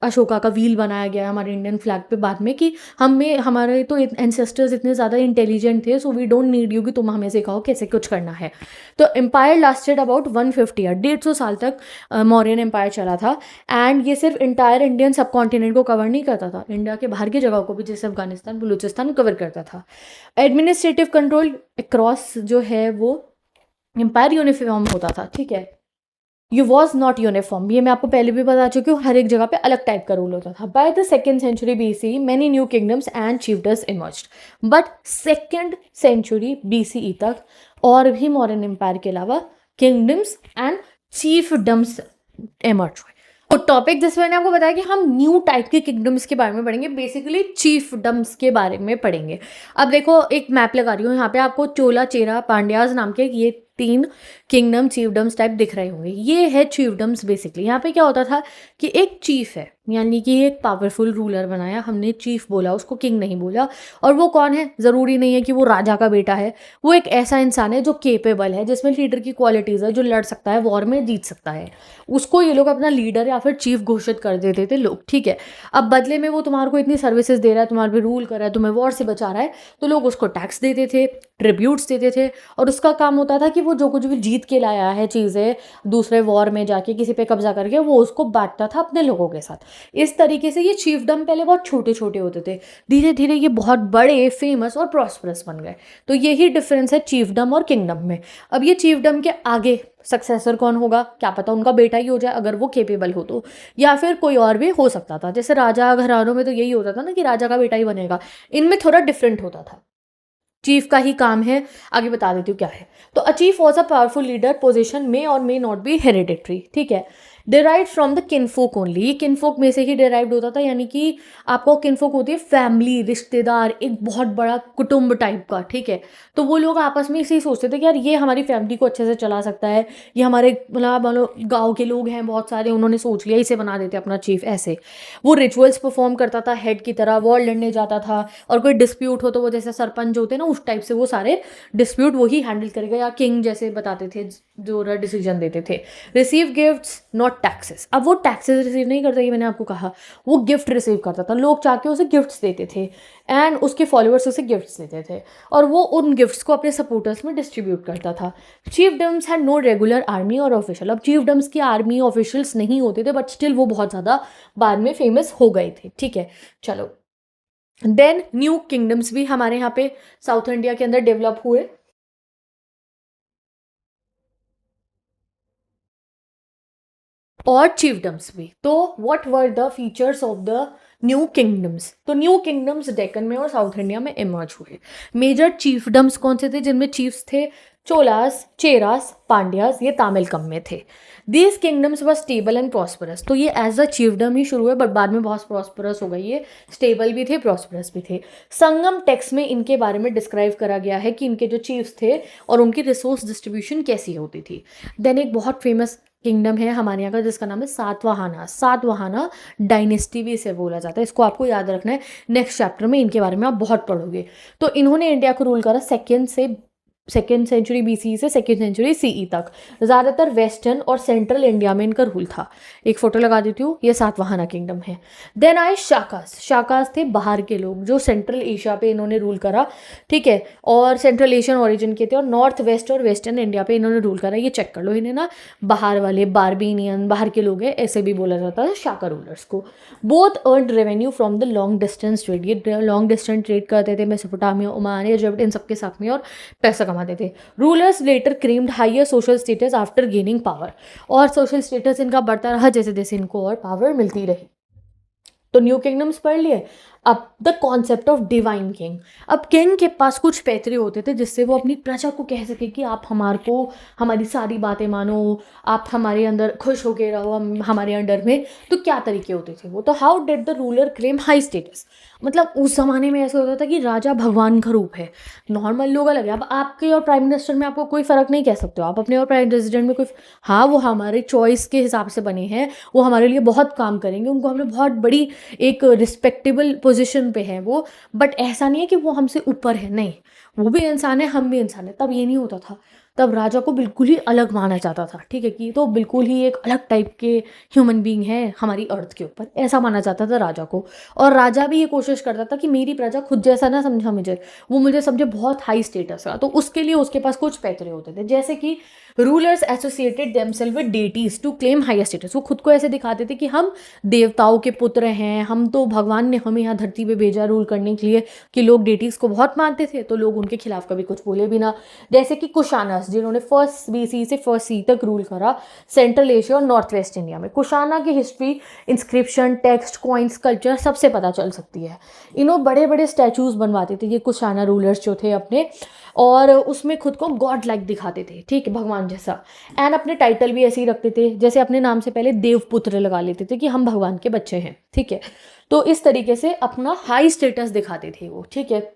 Speaker 1: अशोका का व्हील बनाया गया हमारे इंडियन फ्लैग पे बाद में, कि हमारे तो एंसेस्टर्स इतने ज़्यादा इंटेलिजेंट थे, so we don't need you कि तुम हमें सिखाओ कैसे कुछ करना है। तो एम्पायर लास्टेड अबाउट 150 ईयर, 150 साल तक मौर्यन एम्पायर चला था। एंड ये सिर्फ इंटायर इंडियन सब कॉन्टिनेंट को कवर नहीं करता था, इंडिया के बाहर की जगहों को भी, जैसे अफगानिस्तान, बलूचिस्तान कवर करता था। एडमिनिस्ट्रेटिव कंट्रोल अक्रॉस जो है वो एम्पायर यूनिफॉर्म होता था, ठीक है। यू वॉज नॉट यूनिफॉर्म, ये मैं आपको पहले भी बता चुकी हूँ, हर एक जगह पे अलग टाइप का रूल होता था। By the 2nd century BCE many new kingdoms and chiefdoms emerged, but 2nd century BCE तक और भी मॉडर्न एम्पायर के अलावा किंगडम्स एंड चीफडम्स इमर्ज हुए। तो टॉपिक जिसमें मैंने आपको बताया कि हम न्यू टाइप के किंगडम्स के बारे में पढ़ेंगे, बेसिकली चीफडम्स के बारे में पढ़ेंगे। अब देखो एक मैप लगा रही हूँ यहाँ पे, आपको चोला, चेरा, पांड्याज नाम के ये 3 किंगडम चीफडम्स टाइप दिख रहे होंगे। ये है चीफडम्स। बेसिकली यहाँ पे क्या होता था कि एक चीफ है, यानी कि एक पावरफुल रूलर बनाया हमने, चीफ बोला उसको, किंग नहीं बोला। और वो कौन है, ज़रूरी नहीं है कि वो राजा का बेटा है, वो एक ऐसा इंसान है जो केपेबल है, जिसमें लीडर की क्वालिटीज़ है, जो लड़ सकता है, वॉर में जीत सकता है। उसको ये लोग अपना लीडर या फिर चीफ घोषित कर देते थे लोग, ठीक है। अब बदले में वो तुम्हारे को इतनी सर्विसेज दे रहा है, तुम्हारे पे रूल कर रहा है, तुम्हें वॉर से बचा रहा है, तो लोग उसको टैक्स देते थे, ट्रिब्यूट्स देते थे। और उसका काम होता था कि वो जो कुछ भी जीत के लाया है चीज़ें दूसरे वॉर में जाके किसी पे कब्जा करके, वो उसको बांटता था अपने लोगों के साथ। इस तरीके से ये चीफडम पहले बहुत छोटे छोटे होते थे, धीरे धीरे ये बहुत बड़े, फेमस और प्रॉस्परस बन गए। तो यही डिफरेंस है चीफडम और किंगडम में। अब ये चीफडम के आगे सक्सेसर कौन होगा, क्या पता उनका बेटा ही हो जाए अगर वो केपेबल हो तो, या फिर कोई और भी हो सकता था। जैसे राजा घरानों में तो यही होता था ना कि राजा का बेटा ही बनेगा, इनमें थोड़ा डिफरेंट होता था। चीफ का ही काम है, आगे बता देती हूँ क्या है। तो a chief was a powerful leader, position में और मे नॉट बी हेरिडिटरी, ठीक है। डिराइव फ्रॉम द किनफोक ओनली, ये किनफोक में से ही डिराइव्ड होता था, यानी कि आपको किनफोक होती है फैमिली, रिश्तेदार, एक बहुत बड़ा कुटुंब टाइप का, ठीक है। तो वो लोग आपस में इसे सोचते थे कि यार ये हमारी फैमिली को अच्छे से चला सकता है, ये हमारे मतलब गाँव के लोग हैं बहुत सारे, उन्होंने सोच लिया इसे बना देते अपना चीफ। ऐसे वो रिचुअल्स परफॉर्म करता था हेड की तरह, वॉर लड़ने जाता था, और कोई डिस्प्यूट हो तो वो जैसे सरपंच होते हैं ना उस टाइप से वो सारे डिस्प्यूट वही हैंडल करेगा, या किंग जैसे बताते थे जो डिसीजन देते थे। रिसीव गिफ्ट्स नॉट टैक्सेस, अब वो टैक्सेस रिसीव नहीं करता, ये मैंने आपको कहा, वो गिफ्ट रिसीव करता था, लोग चाह के उसे गिफ्ट्स देते थे एंड उसके फॉलोअर्स उसे गिफ्ट्स देते थे, और वो उन गिफ्ट्स को अपने सपोर्टर्स में डिस्ट्रीब्यूट करता था। चीफडम्स हैड नो रेगुलर आर्मी और ऑफिशियल, अब चीफडम्स की आर्मी ऑफिशियल्स नहीं होते थे, बट स्टिल वो बहुत ज़्यादा बाद में फेमस हो गए थे, ठीक है। चलो देन न्यू किंगडम्स भी हमारे यहाँ पे साउथ इंडिया के अंदर डेवलप हुए, और चीफडम्स भी। तो what were the features of the new kingdoms, तो न्यू किंगडम्स डेक्कन में और साउथ इंडिया में इमर्ज हुए। मेजर चीफडम्स कौन से थे जिनमें चीफ्स थे, चोलास, चेरास, पांड्यास, ये तामिलकम में थे। These kingdoms were stable and prosperous, तो ये एज अ चीफडम ही शुरू हुए, बट बाद में बहुत प्रॉस्परस हो गई, ये स्टेबल भी थे, प्रॉस्परस भी थे। संगम टेक्स्ट में इनके बारे में डिस्क्राइब करा गया है कि इनके जो चीफ्स थे और उनकी रिसोर्स डिस्ट्रीब्यूशन कैसी होती थी। देन एक बहुत फेमस किंगडम है हमारे यहाँ का जिसका नाम है सातवाहना, सातवाहना डायनेस्टी भी इसे बोला जाता है, इसको आपको याद रखना है, नेक्स्ट चैप्टर में इनके बारे में आप बहुत पढ़ोगे। तो इन्होंने इंडिया को रूल करा सेकेंड सेंचुरी BCE से 2nd century CE तक। ज़्यादातर वेस्टर्न और सेंट्रल इंडिया में इनका रूल था। एक फोटो लगा देती हूँ, ये सातवाहना किंगडम है। देन आए शाकास, शाकास थे बाहर के लोग जो सेंट्रल एशिया पे इन्होंने रूल करा, ठीक है, और सेंट्रल एशियन ओरिजिन के थे, और नॉर्थ वेस्ट और वेस्टर्न इंडिया पे इन्होंने रूल करा। ये चेक कर लो, इन्हें ना बाहर वाले, बारबीनियन, बाहर के लोग हैं, ऐसे भी बोला जाता है शाका रूलर्स को। Both earn revenue from the long distance trade, ये लॉन्ग डिस्टेंस ट्रेड करते थे मेसोपोटामिया, ओमान, इजिप्ट, इन सबके साथ में, और पैसा कमाते थे। Rulers later claimed higher social status after gaining power, और सोशल स्टेटस इनका बढ़ता रहा जैसे जैसे इनको और पावर मिलती रही। तो न्यू किंगडम्स पढ़ लिए। अब the concept of divine king. अब किंग के पास कुछ पैतरे होते थे जिससे वो अपनी प्रजा को कह सके कि आप हमारे को हमारी सारी बातें मानो, आप हमारे अंदर खुश होके रहो, हम हमारे अंडर में। तो क्या तरीके होते थे वो, तो how did the ruler claim high status. मतलब उस ज़माने में ऐसा होता था कि राजा भगवान का रूप है, नॉर्मल लोग अलग है। अब आपके और प्राइम मिनिस्टर में आपको कोई फ़र्क नहीं कह सकते हो, आप अपने और प्राइम प्रेसिडेंट में कोई, हाँ वो हमारे चॉइस के हिसाब से बने हैं, वो हमारे लिए बहुत काम करेंगे, उनको हमने बहुत बड़ी एक रिस्पेक्टेबल पोजीशन पे है वो, बट ऐसा नहीं है कि वो हमसे ऊपर है, नहीं, वो भी इंसान है, हम भी इंसान है। तब ये नहीं होता था, तब राजा को बिल्कुल ही अलग माना जाता था, ठीक है, कि तो बिल्कुल ही एक अलग टाइप के ह्यूमन बीइंग है हमारी अर्थ के ऊपर, ऐसा माना जाता था राजा को। और राजा भी ये कोशिश करता था कि मेरी प्रजा खुद जैसा ना समझा मुझे, वो मुझे समझे बहुत हाई स्टेटस का। तो उसके लिए उसके पास कुछ पैतरे होते थे, जैसे कि rulers associated themself with deities to claim higher status. वो खुद को ऐसे दिखाते थे कि हम देवताओं के पुत्र हैं, हम तो भगवान ने हमें यहाँ धरती पे भेजा रूल करने के लिए, कि लोग डेटीज को बहुत मानते थे तो लोग उनके खिलाफ कभी कुछ बोले भी ना। जैसे कि कुशानास, जिन्होंने फर्स्ट BC से फर्स्ट C तक रूल करा सेंट्रल एशिया और नॉर्थ वेस्ट इंडिया में। कुशाना की history, inscription, text, coins, culture सबसे पता चल सकती है। इन्होंने बड़े बड़े स्टैचूज बनवाते थे ये कुशाना रूलर्स जो थे अपने, और उसमें खुद को गॉड लाइक दिखाते थे, ठीक है, भगवान जैसा। एंड अपने टाइटल भी ऐसे ही रखते थे, जैसे अपने नाम से पहले देवपुत्र लगा लेते थे कि हम भगवान के बच्चे हैं, ठीक है। तो इस तरीके से अपना हाई स्टेटस दिखाते थे वो, ठीक है,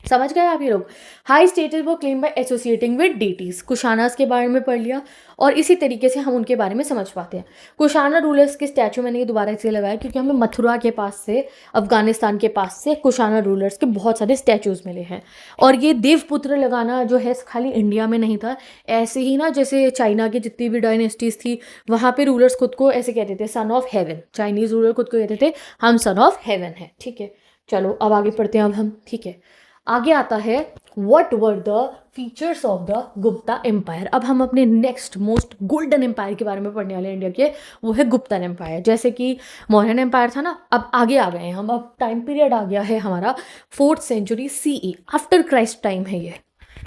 Speaker 1: समझ गए आप ये लोग। हाई स्टेटस वो claim by associating with deities. Kushanas के बारे में पढ़ लिया, और इसी तरीके से हम उनके बारे में समझ पाते हैं। कुशाना रूलर्स के स्टैचू मैंने ये दोबारा इसलिए लगाया क्योंकि हमें मथुरा के पास से, अफगानिस्तान के पास से कुशाना रूलर्स के बहुत सारे स्टैचूज मिले हैं। और ये देवपुत्र लगाना जो है खाली इंडिया में नहीं था, ऐसे ही ना जैसे चाइना की जितनी भी डायनेस्टीज थी वहाँ पे रूलर्स खुद को ऐसे कहते थे, son of haven. Chinese ruler खुद को कहते थे हम सन ऑफ हेवन है, ठीक है। चलो अब आगे पढ़ते हैं अब हम, ठीक है। आगे आता है what were the features of the Gupta empire. अब हम अपने नेक्स्ट मोस्ट गोल्डन एम्पायर के बारे में पढ़ने वाले हैं इंडिया के, वो है गुप्ता एम्पायर। जैसे कि मौर्यन एम्पायर था ना, अब आगे आ गए हैं हम, अब टाइम पीरियड आ गया है हमारा 4th century CE, after Christ time है ये,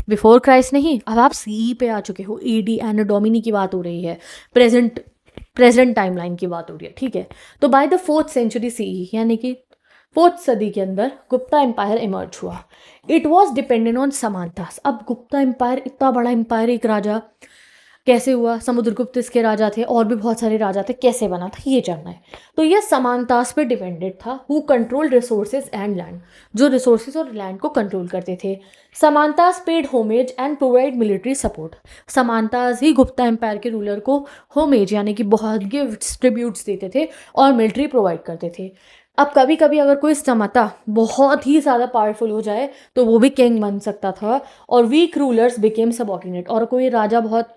Speaker 1: बिफोर क्राइस्ट नहीं। अब आप CE पे आ चुके हो, AD एनो डोमिनी की बात हो रही है, प्रेजेंट टाइमलाइन की बात हो रही है, ठीक है। तो by the 4th century CE यानी कि 4th सदी के अंदर गुप्ता एम्पायर इमर्ज हुआ। It was dependent on samantas. अब गुप्ता एम्पायर, इतना बड़ा एम्पायर, एक राजा कैसे हुआ, समुद्रगुप्त इसके राजा थे, और भी बहुत सारे राजा थे, कैसे बना था ये जानना है। तो ये समांतास पे डिपेंडेंट था, who control resources and land, जो रिसोर्सेज और लैंड को कंट्रोल करते थे। Samantas paid homage and provide military support. Samantas ही गुप्ता एम्पायर के रूलर को होमेज यानी कि बहुत गिफ्ट्स, ट्रिब्यूट्स देते थे और मिलिट्री प्रोवाइड करते थे। अब कभी कभी अगर कोई समता बहुत ही ज़्यादा पावरफुल हो जाए तो वो भी किंग बन सकता था, और वीक रूलर्स बिकेम सबऑर्डिनेट। और कोई राजा बहुत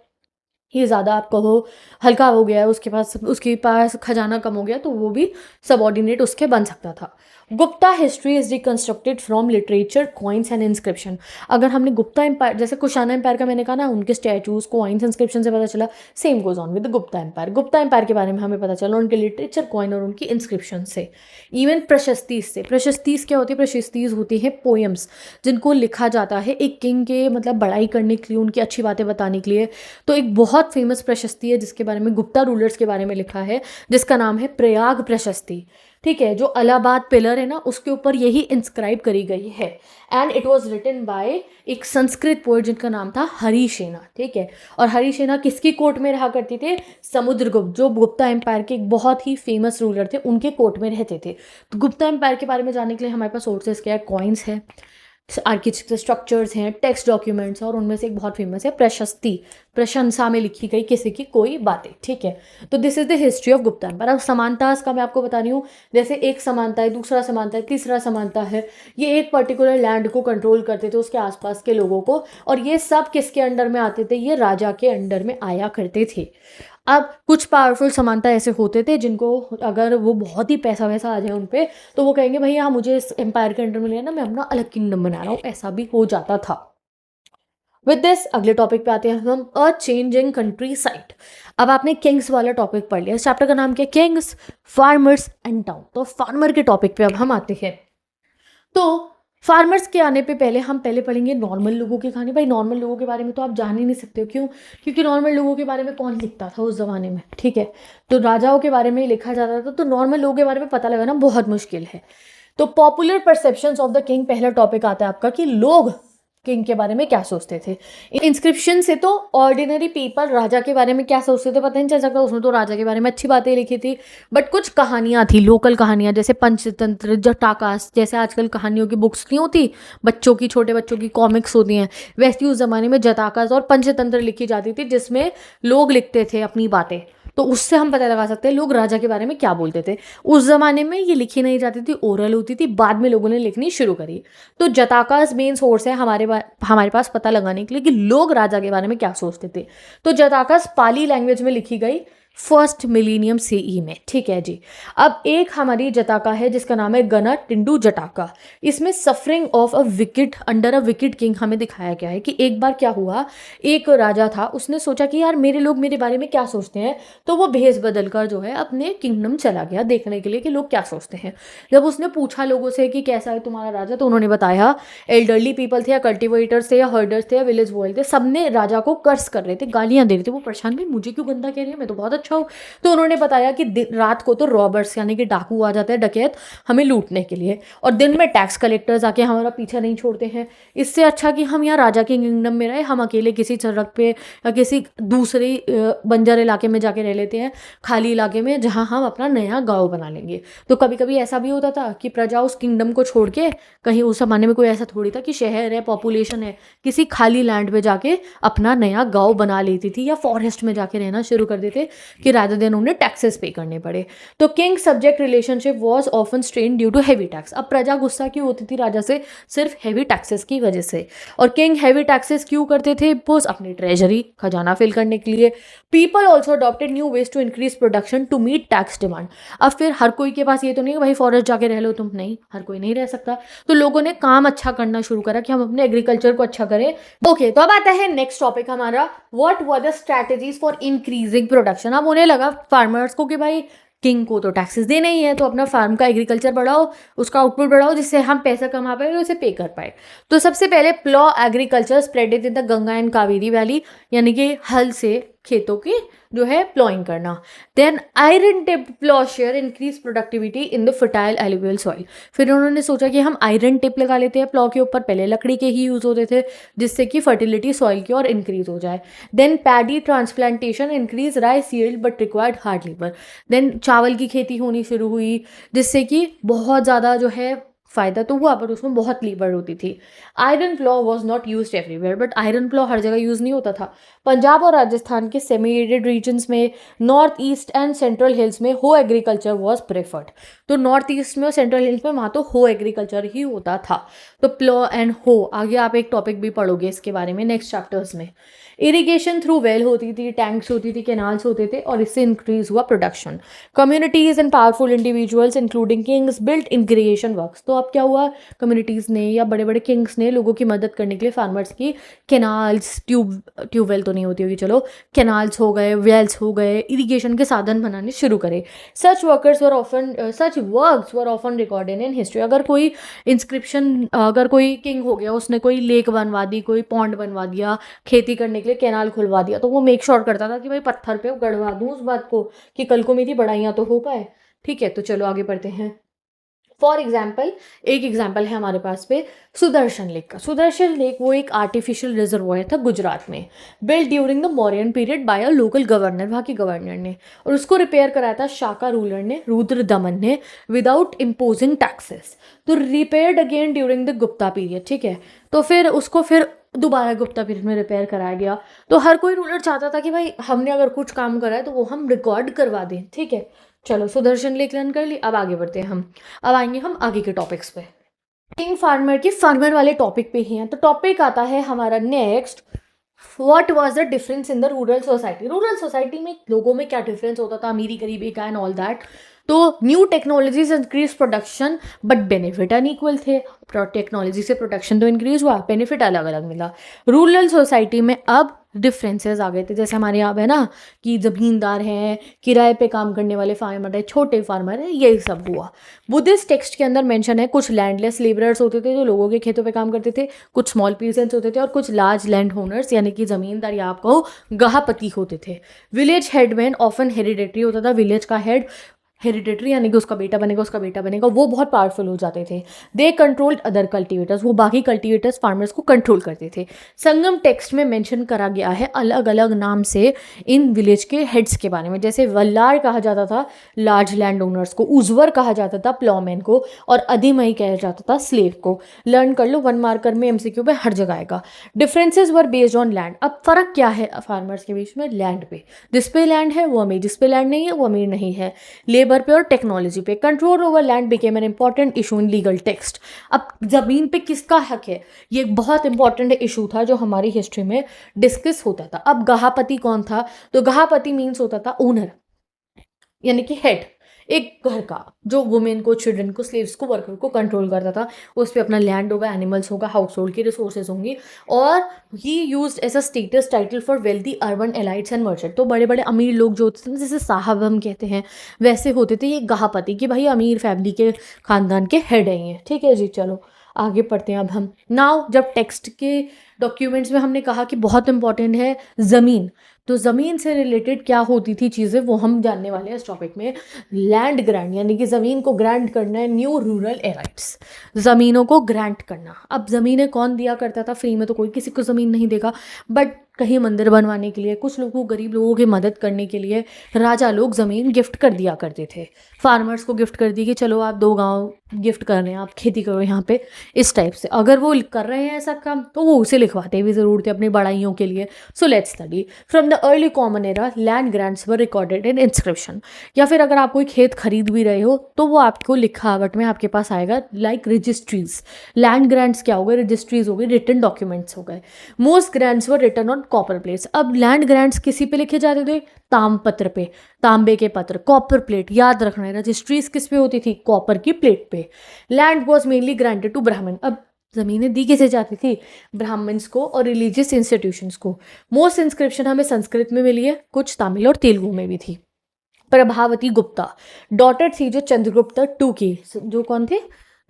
Speaker 1: ही ज़्यादा आप कहो हल्का हो गया है, उसके पास खजाना कम हो गया, तो वो भी सबऑर्डिनेट उसके बन सकता था। Gupta history is reconstructed from literature, coins and inscription. अगर हमने गुप्ता एम्पायर, जैसे कुशाना एम्पायर का मैंने कहा ना, उनके स्टैचूज, कॉइन्स, इंस्क्रिप्शन से पता चला, same goes on with Gupta empire. Gupta empire के बारे में हमें पता चला उनके लिटरेचर, कॉइन और उनकी इंस्क्रिप्शन से। इवन प्रशस्तीज से। प्रशस्तीज क्या होती है? प्रशस्तीज होती है पोएम्स जिनको लिखा जाता है एक किंग के मतलब बड़ाई करने के लिए, उनकी अच्छी बातें बताने के लिए। तो एक बहुत फेमस प्रशस्ति है जिसके बारे में गुप्ता रूलर्स के बारे में लिखा है, जिसका नाम है प्रयाग प्रशस्ति, ठीक है, जो इलाहाबाद पिलर है ना उसके ऊपर यही इंस्क्राइब करी गई है। And it was written by एक संस्कृत पोएट जिनका नाम था हरिसेना, ठीक है। और हरिसेना किसकी कोर्ट में रहा करते थे? समुद्रगुप्त, जो गुप्ता एम्पायर के एक बहुत ही फेमस रूलर थे, उनके कोर्ट में रहते थे। तो गुप्ता एम्पायर के बारे में जानने के लिए हमारे पास सोर्सेस क्या है? कॉइन्स है, आर्किटेक्चर स्ट्रक्चर्स हैं, टेक्स्ट डॉक्यूमेंट्स, और उनमें से एक बहुत फेमस है प्रशस्ति, प्रशंसा में लिखी गई किसी की कोई बातें, ठीक है। तो this is the history of Gupta empire. अब समानता का मैं आपको बता रही हूँ, जैसे एक समानता है, दूसरा समानता है, तीसरा समानता है। ये एक पर्टिकुलर लैंड को कंट्रोल करते थे, उसके आसपास के लोगों को, और ये सब किसके अंडर में आते थे? ये राजा के अंडर में आया करते थे। अब कुछ पावरफुल समानता ऐसे होते थे जिनको अगर वो बहुत ही पैसा वैसा आ जाए उन पे, तो वो कहेंगे भैया मुझे इस एम्पायर के अंडर में लेना, मैं अपना अलग किंगडम बना रहा हूँ, ऐसा भी हो जाता था। विद दिस अगले टॉपिक पे आते हैं हम, अ चेंजिंग कंट्री साइड। अब आपने किंग्स वाला टॉपिक पढ़ लिया, इस चैप्टर का नाम क्या है? Kings, farmers and town. तो फार्मर के टॉपिक पे अब हम आते हैं। तो फार्मर्स के आने पे पहले हम पढ़ेंगे नॉर्मल लोगों की कहानी। भाई नॉर्मल लोगों के बारे में तो आप जान ही नहीं सकते हो, क्यों? क्योंकि नॉर्मल लोगों के बारे में कौन लिखता था उस ज़माने में, ठीक है। तो राजाओं के बारे में लिखा जाता था, तो नॉर्मल लोगों के बारे में पता लगाना बहुत मुश्किल है। तो popular perceptions of the king पहला टॉपिक आता है आपका कि लोग किंग के बारे में क्या सोचते थे। इंस्क्रिप्शन से तो ऑर्डिनरी पीपल राजा के बारे में क्या सोचते थे पता नहीं चल सकता, उसने तो राजा के बारे में अच्छी बातें लिखी थी, बट कुछ कहानियां थी, लोकल कहानियां, जैसे पंचतंत्र, जटाकास, जैसे आजकल कहानियों की बुक्स नहीं होती बच्चों की, छोटे बच्चों की कॉमिक्स होती हैं, वैसी उस जमाने में जटाकास और पंचतंत्र लिखी जाती थी जिसमें लोग लिखते थे अपनी बातें। तो उससे हम पता लगा सकते हैं लोग राजा के बारे में क्या बोलते थे। उस जमाने में ये लिखी नहीं जाती थी, ओरल होती थी, बाद में लोगों ने लिखनी शुरू करी। तो जताकास मेन सोर्स है हमारे पास पता लगाने के लिए कि लोग राजा के बारे में क्या सोचते थे। तो जताकास पाली लैंग्वेज में लिखी गई फर्स्ट मिलीनियम सीई में, ठीक है जी। अब एक हमारी जटाका है जिसका नाम है गना टिंडू जटाका। इसमें suffering of a wicket under a wicket king हमें दिखाया गया है कि एक बार क्या हुआ, एक राजा था, उसने सोचा कि यार मेरे लोग मेरे बारे में क्या सोचते हैं, तो वो भेष बदल कर जो है अपने किंगडम चला गया देखने के लिए कि लोग क्या सोचते हैं। जब उसने पूछा लोगों से कि कैसा है तुम्हारा राजा, तो उन्होंने बताया एल्डरली पीपल थे या कल्टिवेटर्स थे या हर्डर्स थे या विलेज बॉय थे, सबने राजा को कर्स कर रहे थे, गालियां दे रहे थे। वो परेशान, भाई मुझे क्यों गंदा कह रही है, मैं तो बहुत अच्छा हूँ। तो उन्होंने बताया कि रात को तो रॉबर्स यानी कि डाकू आ जाते हैं, डकैत, हमें लूटने के लिए, और दिन में टैक्स कलेक्टर्स आके हमारा पीछा नहीं छोड़ते हैं। इससे अच्छा कि हम यहाँ राजा के किंगडम में रहे, हम अकेले किसी सड़क पे या किसी दूसरे बंजर इलाके में जाके रह लेते हैं, खाली इलाके में, जहाँ हम अपना नया गाँव बना लेंगे। तो कभी कभी ऐसा भी होता था कि प्रजा उस किंगडम को छोड़ के, कहीं उस जमाने में कोई ऐसा थोड़ी था कि शहर है, पॉपुलेशन है, किसी खाली लैंड पे जाके अपना नया गाँव बना लेती थी या फॉरेस्ट में जाके रहना शुरू कर देते कि राजा दिन उन्हें टैक्सेस पे करने पड़े। तो king subject relationship was often strain due to heavy tax. अब प्रजा गुस्सा क्यों होती थी राजा से, सिर्फ हेवी टैक्सेस की वजह से। और किंग हेवी टैक्सेस क्यों करते थे, बोस अपनी ट्रेजरी खजाना फिल करने के लिए। People also adopted new ways to increase production to meet tax demand. अब फिर हर कोई के पास ये तो नहीं है भाई फॉरेस्ट जाके रह लो तुम, नहीं, हर कोई नहीं रह सकता, तो लोगों ने काम अच्छा करना शुरू करा कि हम अपने एग्रीकल्चर को अच्छा करें। ओके, तो अब आता है नेक्स्ट टॉपिक हमारा, what were the strategies for increasing production. अब उन्हें लगा फार्मर्स को कि भाई किंग को तो टैक्सेस देना ही है, तो अपना फार्म का एग्रीकल्चर बढ़ाओ, उसका आउटपुट बढ़ाओ, जिससे हम पैसा कमा पाए और उसे पे कर पाए। तो सबसे पहले plough agriculture spreaded in the Ganga and Kaveri valley, यानी कि हल से खेतों की जो है प्लॉइंग करना। Then iron tip ploughshare increase productivity in the fertile alluvial soil. फिर उन्होंने सोचा कि हम आयरन टिप लगा लेते हैं प्लॉ के ऊपर, पहले लकड़ी के ही यूज़ होते थे, जिससे कि फर्टिलिटी सॉइल की और इंक्रीज हो जाए। Then paddy transplantation increase rice yield but required hard labour. देन चावल की खेती होनी शुरू हुई, जिससे कि बहुत ज़्यादा जो है फ़ायदा तो हुआ, पर उसमें बहुत लेबर होती थी। Iron plough was not use everywhere, but iron plough हर जगह यूज़ नहीं होता था। पंजाब और राजस्थान के सेमी एरिड रीजन्स में, north east and central hills में हो एग्रीकल्चर वॉज प्रेफर्ड। तो नॉर्थ ईस्ट में और सेंट्रल हिल्स में वहाँ तो हो एग्रीकल्चर ही होता था। तो प्लॉ एंड हो, आगे आप एक टॉपिक भी पढ़ोगे इसके बारे में नेक्स्ट चैप्टर्स में। इरिगेशन थ्रू वेल होती थी, टैंक्स होती थी, कैनाल्स होते थे, और इससे इंक्रीज हुआ production. Communities and powerful individuals including Kings built irrigation works. तो अब क्या हुआ, कम्युनिटीज़ ने या बड़े बड़े किंग्स ने लोगों की मदद करने के लिए फार्मर्स की कैनाल्स, ट्यूबवेल तो नहीं होती होगी, चलो कैनाल्स हो गए, वेल्स हो गए, इरिगेशन के साधन बनाने शुरू करे। Such works were often recorded in history. अगर कोई इंस्क्रिप्शन, अगर कोई किंग हो गया, उसने कोई लेक बनवा दी, कोई पॉन्ड बनवा दिया, खेती करने के लिए कैनाल खुलवा दिया, तो वो मेक श्योर करता था कि भाई पत्थर पे गड़वा दूं उस बात को कि कल को मेरी बढ़ाइयाँ तो हो पाए। ठीक है, तो चलो आगे बढ़ते हैं। फॉर एग्जाम्पल, एक एग्जाम्पल है हमारे पास पे सुदर्शन लेक का। सुदर्शन लेक वो एक आर्टिफिशियल रिजर्वॉयर था गुजरात में, build during the Mauryan period by a local governor, वहाँ के गवर्नर ने, और उसको रिपेयर कराया था शाका रूलर ने, रुद्र दमन ने, विदाउट इम्पोजिंग टैक्सेस। तो repaired again during the Gupta period, ठीक है। तो फिर उसको फिर दोबारा गुप्ता पीरियड में रिपेयर कराया गया। तो हर कोई रूलर चाहता था कि भाई हमने अगर कुछ काम करा है तो वो हम रिकॉर्ड करवा दें, ठीक है। चलो सुदर्शन लेक लर्न कर ली, अब आगे बढ़ते हैं हम। अब आएंगे हम आगे के टॉपिक्स पे, किंग फार्मर के फार्मर वाले टॉपिक पे ही हैं। तो टॉपिक आता है हमारा next, what was the difference in the rural society. Rural society में लोगों में क्या डिफरेंस होता था, अमीरी गरीबी का एंड ऑल दैट। तो new technologies increase production but benefit unequal थे। टेक्नोलॉजी से प्रोडक्शन तो इंक्रीज हुआ, बेनिफिट अलग अलग मिला। रूरल सोसाइटी में अब डिफरेंसेस आ गए थे, जैसे हमारे यहाँ है ना कि ज़मींदार हैं, किराए पे काम करने वाले फार्मर है, छोटे फार्मर है, यही सब हुआ। बुद्धिस्ट टेक्स्ट के अंदर मेंशन है कुछ लैंडलेस लेबरर्स होते थे जो लोगों के खेतों पे काम करते थे, कुछ स्मॉल पीसेंट्स होते थे, और कुछ लार्ज लैंड ओनर्स यानी कि ज़मींदार या आप कहो गहापति होते थे। विलेज हेडमैन ऑफन हेरिडेटरी होता था, विलेज का हेड हेरिडिटरी यानी कि उसका बेटा बनेगा, उसका बेटा बनेगा, वो बहुत पावरफुल हो जाते थे। दे कंट्रोल्ड अदर कल्टिवेटर्स, वो बाकी कल्टिवेटर्स फार्मर्स को कंट्रोल करते थे। संगम टेक्स्ट में मेंशन करा गया है अलग अलग नाम से इन विलेज के हेड्स के बारे में, जैसे वल्लार कहा जाता था लार्ज लैंड ओनर्स को, उजवर कहा जाता था प्लॉमैन को, और अधिमई कहा जाता था स्लेव को। लर्न कर लो, 1 मार्कर में एमसीक्यू पे हर जगह आएगा। Differences were based on land, अब फर्क क्या है फार्मर्स के बीच में? लैंड पे, जिस पे लैंड है वो अमीर, जिस पे लैंड नहीं है वो अमीर नहीं है। लेबर पे और टेक्नोलॉजी पे। Control over land became an important issue in legal text. अब जमीन पे किसका हक है, ये एक बहुत इंपॉर्टेंट इशू था जो हमारी हिस्ट्री में डिस्कस होता था। अब गहापति कौन था? तो गहापति मीन्स होता था ओनर, यानी कि हेड, एक घर का, जो वुमेन को, चिल्ड्रन को, स्लेव्स को, वर्कर को कंट्रोल करता था। उस पर अपना लैंड होगा, एनिमल्स होगा, हाउस होल्ड की रिसोर्सेज होंगी, और he used as a status title for wealthy urban elites and merchant. तो बड़े बड़े अमीर लोग जो होते थे, जैसे साहब हम कहते हैं, वैसे होते थे ये गहापति, कि भाई अमीर फैमिली के खानदान के हेड हैं ये। ठीक है जी, चलो आगे पढ़ते हैं अब हम। नाउ जब टेक्स्ट के डॉक्यूमेंट्स में हमने कहा कि बहुत इंपॉर्टेंट है ज़मीन, तो ज़मीन से रिलेटेड क्या होती थी चीज़ें वो हम जानने वाले हैं इस टॉपिक में। लैंड ग्रांट, यानी कि ज़मीन को ग्रांट करना है, न्यू रूरल एराइट्स, ज़मीनों को ग्रांट करना। अब ज़मीनें कौन दिया करता था? फ्री में तो कोई किसी को ज़मीन नहीं देगा, बट कहीं मंदिर बनवाने के लिए, कुछ लोगों, गरीब लोगों की मदद करने के लिए राजा लोग ज़मीन गिफ्ट कर दिया करते थे। फार्मर्स को गिफ्ट कर दी कि चलो आप 2 गांव गिफ्ट कर रहे हैं, आप खेती करो यहाँ पे, इस टाइप से। अगर वो कर रहे हैं ऐसा काम तो वो उसे लिखवाते भी ज़रूर थे अपनी बड़ाइयों के लिए। So let's study from the early common era land grants were recorded in inscription. या फिर अगर आप कोई खेत खरीद भी रहे हो तो वो आपको लिखावट में आपके पास आएगा, लाइक रजिस्ट्रीज। लैंड ग्रांट्स क्या हो गए? रजिस्ट्रीज हो गई, रिटन डॉक्यूमेंट्स हो गए। Most grants were written on copper plates. अब लैंड ग्रांट्स किसी पे लिखे जाते थे? तामपत्र पे, तांबे के पत्र, कॉपर प्लेट। याद रखना है, रजिस्ट्रीज किस पे होती थी? कॉपर की प्लेट पे। Land was mainly granted to Brahmin. अब ज़मीनें दी किसे जाती थी? ब्राह्मण्स को और रिलीजियस इंस्टीट्यूशंस को। मोस्ट इंस्क्रिप्शन हमें संस्कृत में मिली है, कुछ तमिल और तेलुगु में भी थी। प्रभावती गुप्ता डॉटर थी जो चंद्रगुप्त टू की, जो कौन थे?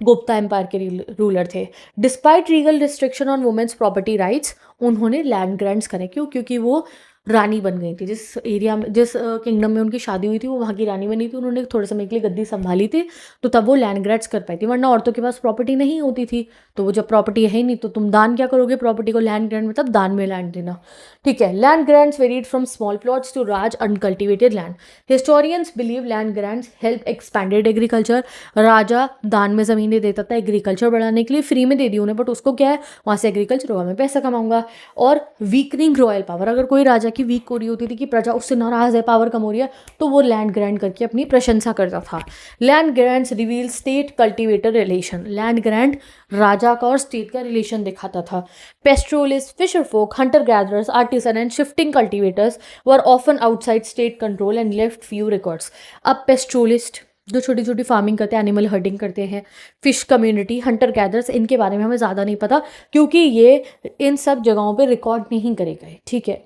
Speaker 1: गुप्ता एम्पायर के रूलर थे। Despite regal restriction on women's property rights, उन्होंने लैंड ग्रांट्स करे। क्यों? क्योंकि वो रानी बन गई थी। जिस एरिया में, जिस किंगडम में उनकी शादी हुई थी, वो वहाँ की रानी बनी थी। उन्होंने थोड़े समय के लिए गद्दी संभाली थी, तो तब वो लैंड ग्रांट्स कर पाई थी। वरना औरतों के पास प्रॉपर्टी नहीं होती थी, तो वो जब प्रॉपर्टी है ही नहीं तो तुम दान क्या करोगे प्रॉपर्टी को? लैंड ग्रांट मतलब दान में लैंड देना। ठीक है। Land grants varied from small plots to large uncultivated land. Historians believe land grants help expanded agriculture. राजा दान में ज़मीनें देता था एग्रीकल्चर बढ़ाने के लिए, फ्री में दे दी उन्हें, बट उसको क्या है, वहाँ से एग्रीकल्चर होगा, मैं पैसा कमाऊंगा। और वीकनिंग रॉयल पावर, अगर कोई राजा की वीक हो रही होती थी कि प्रजा उससे नाराज है, पावर कम हो रही है, तो वो लैंड ग्रांट करके अपनी प्रशंसा करता था। Land grants reveal state cultivator relation. Land grant राजा का और स्टेट का रिलेशन दिखाता था। Pastoralist, fisher folk, hunter gatherers, artisan and shifting cultivators were often outside state control and left few records. अब पेस्ट्रोलिस्ट जो छोटी छोटी फार्मिंग करते हैं, एनिमल हर्डिंग करते हैं, फिश कम्युनिटी, हंटर गैदर्स, इनके बारे में हमें ज़्यादा नहीं पता क्योंकि ये इन सब जगहों पे रिकॉर्ड नहीं करे गए। ठीक है,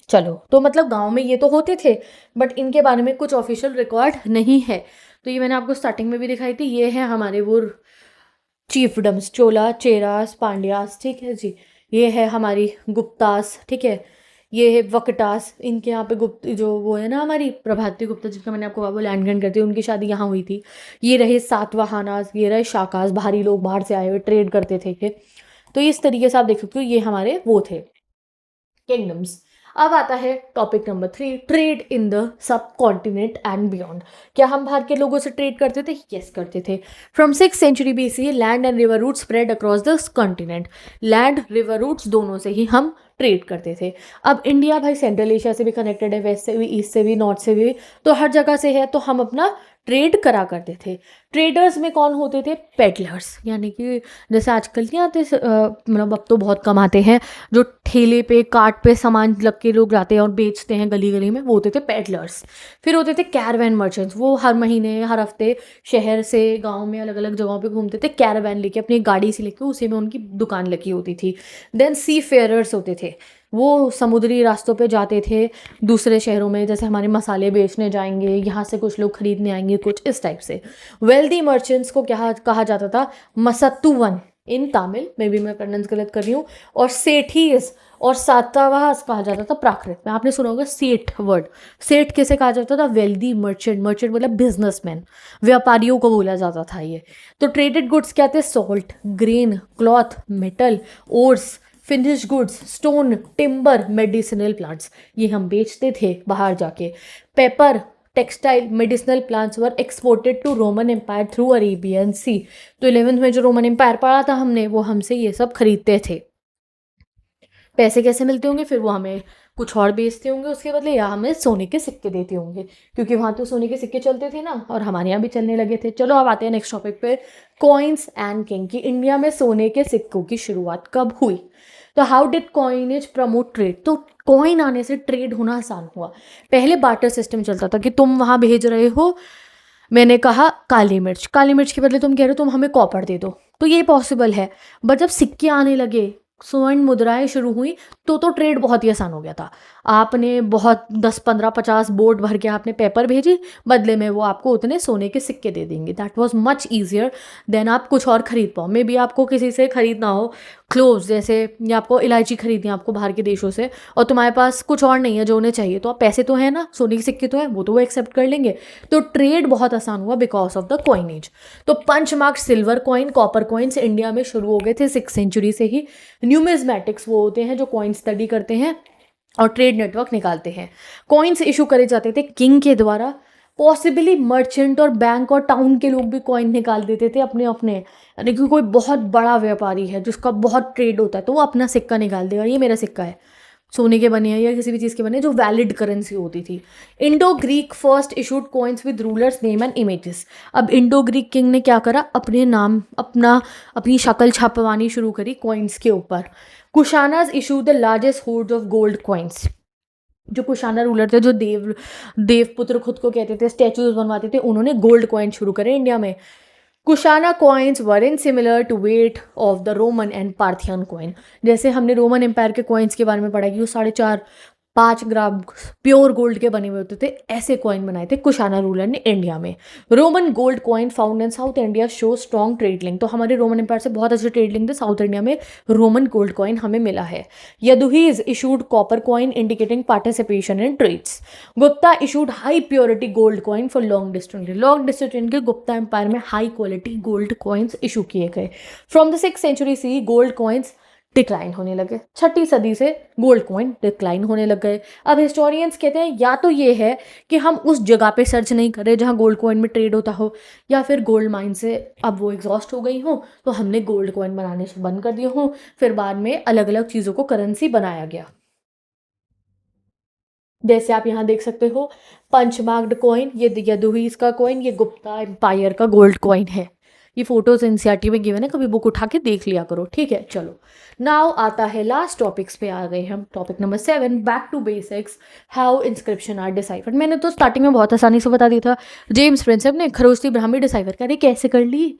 Speaker 1: चलो, तो मतलब गांव में ये तो होते थे, बट इनके बारे में कुछ ऑफिशियल रिकॉर्ड नहीं है। तो ये मैंने आपको स्टार्टिंग में भी दिखाई थी। ये है हमारे वो चीफडम्स, चोला, चेरास, पांड्यास। ठीक है जी। ये है हमारी गुप्तास। ठीक है। ये है वकटास। इनके यहाँ पे गुप्त जो वो है ना हमारी प्रभाती गुप्ता, जिनका मैंने आपको कहा वो लैंड ग्रांट करती है, उनकी शादी यहाँ हुई थी। ये रहे सातवाहनास, ये रहे शाकास, बाहरी लोग बाहर से आए हुए ट्रेड करते थे। तो इस तरीके से आप देख सकते हो ये हमारे वो थे किंगडम्स। अब आता है topic number 3, trade in the sub continent and beyond. क्या हम बाहर के लोगों से ट्रेड करते थे? यस, करते थे। From 6th century BC land and river route spread across the continent. Land, river routes दोनों से ही हम ट्रेड करते थे। अब इंडिया भाई सेंट्रल एशिया से भी कनेक्टेड है, वेस्ट से भी, ईस्ट से भी, नॉर्थ से भी, तो हर जगह से है, तो हम अपना ट्रेड करा करते थे। ट्रेडर्स में कौन होते थे? पेडलर्स, यानी कि जैसे आजकल नहीं आते, मतलब अब तो बहुत कम आते हैं, जो ठेले पे, कार्ट पे सामान लग के लोग जाते हैं और बेचते हैं गली गली में, वो होते थे पेडलर्स। फिर होते थे कैरावैन मर्चेंट्स, वो हर महीने हर हफ्ते शहर से गांव में अलग अलग जगहों पे घूमते थे कैरावैन लेके, अपनी गाड़ी से लेके, उसी में उनकी दुकान लगी होती थी। देन सी फेयरर्स होते थे, वो समुद्री रास्तों पे जाते थे दूसरे शहरों में, जैसे हमारे मसाले बेचने जाएंगे, यहाँ से कुछ लोग खरीदने आएंगे, कुछ इस टाइप से। वेल्दी मर्चेंट्स को क्या कहा जाता था? मसत्तुवन। इन तमिल, मे बी मैं प्रोनाउंस गलत कर रही हूँ, और सेठीज और सातवाहस कहा जाता था प्राकृत में। आपने सुना होगा सेठ वर्ड। सेठ किसे कहा जाता था? वेल्दी मर्चेंट, मर्चेंट मतलब बिजनेसमैन, व्यापारियों को बोला जाता था ये। तो ट्रेडेड गुड्स क्या थे? Salt, grain, cloth, metal, ores, finish goods, stone, timber, medicinal plants, ये हम बेचते थे बाहर जाके। Paper, textile, medicinal plants were exported to Roman empire through Arabian sea. तो 11th में जो रोमन एम्पायर पढ़ा था हमने, वो हमसे ये सब खरीदते थे। पैसे कैसे मिलते होंगे? फिर वो हमें कुछ और बेचते होंगे उसके बदले, या हमें सोने के सिक्के देते होंगे, क्योंकि वहाँ तो सोने के सिक्के चलते थे ना, और हमारे यहाँ भी चलने लगे थे। चलो अब आते हैं नेक्स्ट टॉपिक पे, कॉइन्स एंड किंग, की इंडिया में सोने के सिक्कों की शुरुआत कब हुई। तो how did coinage promote trade? तो कॉइन आने से ट्रेड होना आसान हुआ। पहले बार्टर सिस्टम चलता था कि तुम वहाँ भेज रहे हो, मैंने कहा काली मिर्च, काली मिर्च के बदले तुम कह रहे हो तुम हमें कॉपर दे दो, तो ये पॉसिबल है। बट जब सिक्के आने लगे, स्वर्ण मुद्राएं शुरू हुई, तो ट्रेड बहुत ही आसान हो गया था। आपने बहुत 10, 15, 50 बोट भर के आपने पेपर भेजी, बदले में वो आपको उतने सोने के सिक्के दे देंगे। That was much easier than आप कुछ और खरीद पाओ। मे बी आपको किसी से खरीदना हो क्लोव्स जैसे, या आपको इलायची खरीदनी है आपको बाहर के देशों से, और तुम्हारे पास कुछ और नहीं है जो उन्हें चाहिए, तो आप पैसे तो है ना, सोने के सिक्के तो है, वो तो वो एक्सेप्ट कर लेंगे। तो ट्रेड बहुत आसान हुआ बिकॉज ऑफ द कॉइनेज। तो punch mark silver coin, copper coins India में शुरू हो गए थे 6th सेंचुरी से ही। न्यूमिज्मेटिक्स वो होते हैं जो कॉइन स्टडी करते हैं और ट्रेड नेटवर्क निकालते हैं। कॉइन्स इशू करे जाते थे किंग के द्वारा, पॉसिबली मर्चेंट और बैंक और टाउन के लोग भी कॉइन निकाल देते थे अपने अपने, यानी कि कोई बहुत बड़ा व्यापारी है जिसका बहुत ट्रेड होता है, तो वो अपना सिक्का निकाल देगा, ये मेरा सिक्का है, सोने के बने हैं या किसी भी चीज़ के बने, जो वैलिड करेंसी होती थी। Indo Greek first issued coins with rulers name and images. अब इंडो ग्रीक किंग ने क्या करा, अपने नाम, अपनी शक्ल छपवानी शुरू करी कॉइन्स के ऊपर। Kushanas issue the largest horde of gold coins. जो कुशाना रूलर थे, जो देवपुत्र खुद को कहते थे, स्टैचूज बनवाते थे, उन्होंने गोल्ड कॉइन शुरू करे इंडिया में। Kushana coins were in similar to weight of the Roman and Parthian coin. जैसे हमने रोमन एम्पायर के कॉइन्स के बारे में पढ़ा कि वो 4.5 5 ग्राम प्योर गोल्ड के बने हुए होते थे, ऐसे कॉइन बनाए थे कुशाना रूलर ने इंडिया में। Roman gold coin found in south India show strong trade link. तो हमारे रोमन एम्पायर से बहुत अच्छे ट्रेड लिंक थे, साउथ इंडिया में रोमन गोल्ड कॉइन हमें मिला है। Yaudheyas issued copper coin indicating participation in trades. Gupta issued high purity gold coin for long distance. Long distance के गुप्ता एम्पायर में high quality gold coins issue किए गए। फ्रॉम द 6th सेंचुरी से gold coins decline होने लगे। 6ठी सदी से गोल्ड कॉइन डिक्लाइन होने लग गए। अब हिस्टोरियंस कहते हैं या तो ये है कि हम उस जगह पे सर्च नहीं कर रहे जहाँ गोल्ड कॉइन में ट्रेड होता हो, या फिर गोल्ड माइन से अब वो एग्जॉस्ट हो गई हो, तो हमने गोल्ड कॉइन बनाने से बंद कर दिए हों, फिर बाद में अलग अलग चीज़ों को करेंसी बनाया गया। जैसे आप यहाँ देख सकते हो पंचमार्क्ड कॉइन, ये यदुहीज का कॉइन, ये गुप्ता एम्पायर का गोल्ड कॉइन है। ये फोटोज एनसीईआरटी में गिवन है, कभी बुक उठा के देख लिया करो, ठीक है। चलो नाउ आता है लास्ट टॉपिक्स पे आ गए हम, topic number 7, back to basics, how inscription are deciphered. मैंने तो स्टार्टिंग में बहुत आसानी से बता दिया था, जेम्स प्रिंसेप ने खरोष्टी ब्राह्मी डिसाइफर कर, कैसे कर ली।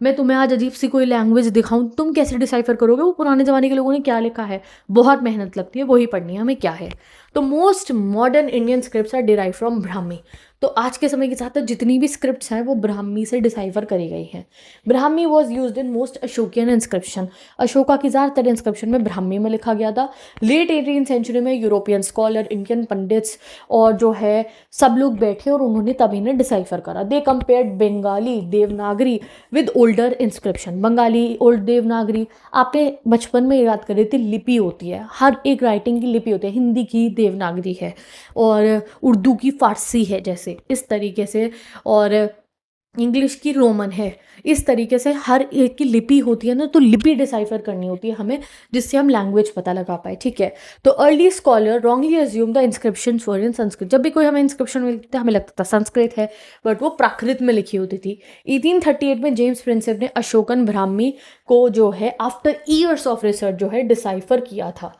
Speaker 1: मैं तुम्हें आज अजीब सी कोई लैंग्वेज दिखाऊं, तुम कैसे डिसाइफर करोगे वो पुराने ज़माने के लोगों ने क्या लिखा है, बहुत मेहनत लगती है, वही पढ़नी है हमें क्या है। तो most modern Indian scripts are derive from Brahmi. तो आज के समय के साथ जितनी भी स्क्रिप्ट्स हैं वो ब्राह्मी से डिसाइफर करी गई हैं। Brahmi was use in most Ashokan inscription. Ashoka की ज़्यादातर इंस्क्रिप्शन में ब्राह्मी में लिखा गया था। लेट 18th सेंचुरी में यूरोपियन स्कॉलर, इंडियन पंडित्स और जो है सब लोग बैठे और उन्होंने तभी ने डिसाइफर करा। They compared Bengali Devanagari with older inscription. Bengali old Devanagari आपने बचपन में याद कर रहे थे, लिपि होती है, हर एक राइटिंग की लिपि होती है। हिंदी की देवनागरी है और उर्दू की फारसी है, जैसे इस तरीके से, और इंग्लिश की रोमन है। इस तरीके से हर एक की लिपि होती है ना, तो लिपि डिसाइफर करनी होती है हमें, जिससे हम लैंग्वेज पता लगा पाए, ठीक है। तो early scholar wrongly assume the inscription were in Sanskrit. जब भी कोई हमें इंस्क्रिप्शन मिलती थी हमें लगता था संस्कृत है, बट वो प्राकृत में लिखी होती थी। 1838 में जेम्स प्रिंसेप ने अशोकन ब्राह्मी को जो है आफ्टर ईयर्स ऑफ रिसर्च जो है डिसाइफर किया था,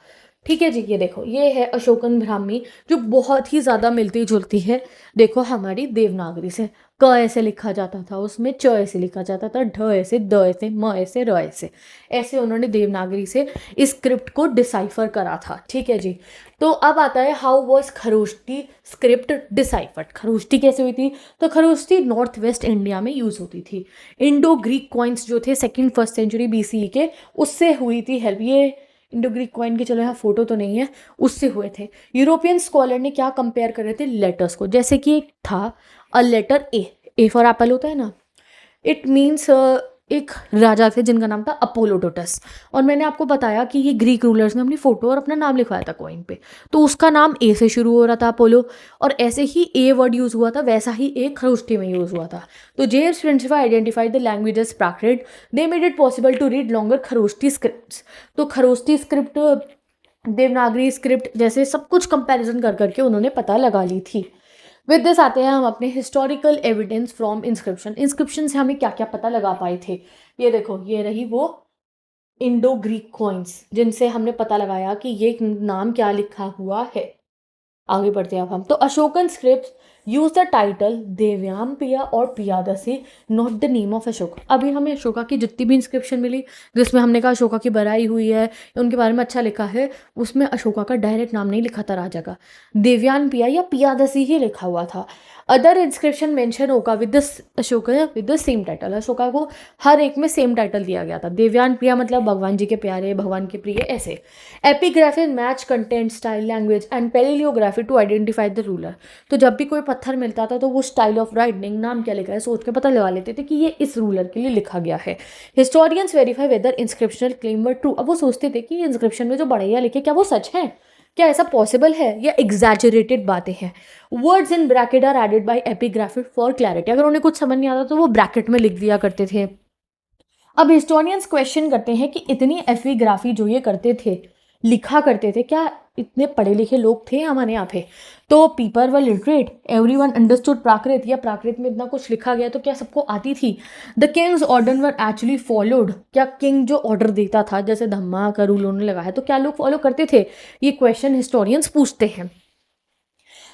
Speaker 1: ठीक है जी। ये देखो, ये है अशोकन ब्राह्मी जो बहुत ही ज़्यादा मिलती जुलती है, देखो हमारी देवनागरी से। क ऐसे लिखा जाता था, उसमें च ऐसे लिखा जाता था, ढ ऐसे, द ऐसे, म ऐसे, र ऐसे। ऐसे उन्होंने देवनागरी से इस स्क्रिप्ट को डिसाइफर करा था। ठीक है जी। तो अब आता है how was Kharosthi script deciphered. Kharosthi कैसे हुई थी? तो खरोष्टी नॉर्थ वेस्ट इंडिया में यूज़ होती थी। इंडो ग्रीक कॉइन्स जो थे 2nd-1st सेंचुरी BCE के, उससे हुई थी हेल्प। ये इंडो ग्रीक कॉइन की, चलो यहाँ फोटो तो नहीं है, उससे हुए थे। यूरोपियन स्कॉलर ने क्या कंपेयर कर रहे थे? लेटर्स को। जैसे कि एक था a letter A for apple होता है ना, इट मीन्स एक राजा थे जिनका नाम था अपोलोडोटस। और मैंने आपको बताया कि ये ग्रीक रूलर्स ने अपनी फोटो और अपना नाम लिखवाया था कॉइन पे, तो उसका नाम ए से शुरू हो रहा था, अपोलो। और ऐसे ही ए वर्ड यूज़ हुआ था, वैसा ही ए खरोष्टी में यूज़ हुआ था। तो James principal identified the languages Prakrit, they made it possible to read longer Kharosthi script. तो खरोष्टी स्क्रिप्ट, देवनागरी स्क्रिप्ट, जैसे सब कुछ कंपैरिजन कर करके उन्होंने पता लगा ली थी। विद दिस आते हैं हम अपने historical evidence from inscription. Inscription से हमें क्या क्या पता लगा पाए थे? ये देखो, ये रही वो इंडो ग्रीक कॉइन्स जिनसे हमने पता लगाया कि ये नाम क्या लिखा हुआ है। आगे बढ़ते हैं अब हम। तो Ashokan script use the title Devyam और Piyadasi, not the name of Ashoka. अभी हमें अशोका की जितनी भी इंस्क्रिप्शन मिली जिसमें हमने कहा अशोका की बड़ाई हुई है, उनके बारे में अच्छा लिखा है, उसमें अशोका का डायरेक्ट नाम नहीं लिखा था राजा का, देव्यान पिया या पियादसी ही लिखा हुआ था। अदर इंस्क्रिप्शन मेंशन होगा with the Ashoka with the same title. Ashoka को हर एक में सेम टाइटल दिया गया था। देव्यान प्रिया मतलब भगवान जी के प्यारे, भगवान के प्रिय, ऐसे। Epigraphy match content, style, language and palaeography to identify the ruler. तो जब भी कोई पत्थर मिलता था तो वो स्टाइल ऑफ राइटिंग, नाम क्या लिखा है, सोच के पता लगा लेते थे कि ये इस रूलर के लिए लिखा गया है। Historians verify whether inscriptional claim were true. अब वो सोचते थे कि इंस्क्रिप्शन में जो बढ़िया लिखे क्या वो सच है, क्या ऐसा पॉसिबल है, या एग्जैजरेटेड बातें हैं। Words in bracket are added by epigraphy for clarity. अगर उन्हें कुछ समझ नहीं आता तो वो ब्रैकेट में लिख दिया करते थे। अब हिस्टोरियंस क्वेश्चन करते हैं कि इतनी एपिग्राफी जो ये करते थे, लिखा करते थे, क्या इतने पढ़े लिखे लोग थे हमारे यहाँ पे? तो people were literate, everyone understood Prakrit, या प्राकृत में इतना कुछ लिखा गया तो क्या सबको आती थी? The Kings order were actually followed, क्या किंग जो ऑर्डर देता था, जैसे धम्मा का रूल उन्होंने लगाया, तो क्या लोग फॉलो करते थे? ये क्वेश्चन हिस्टोरियंस पूछते हैं।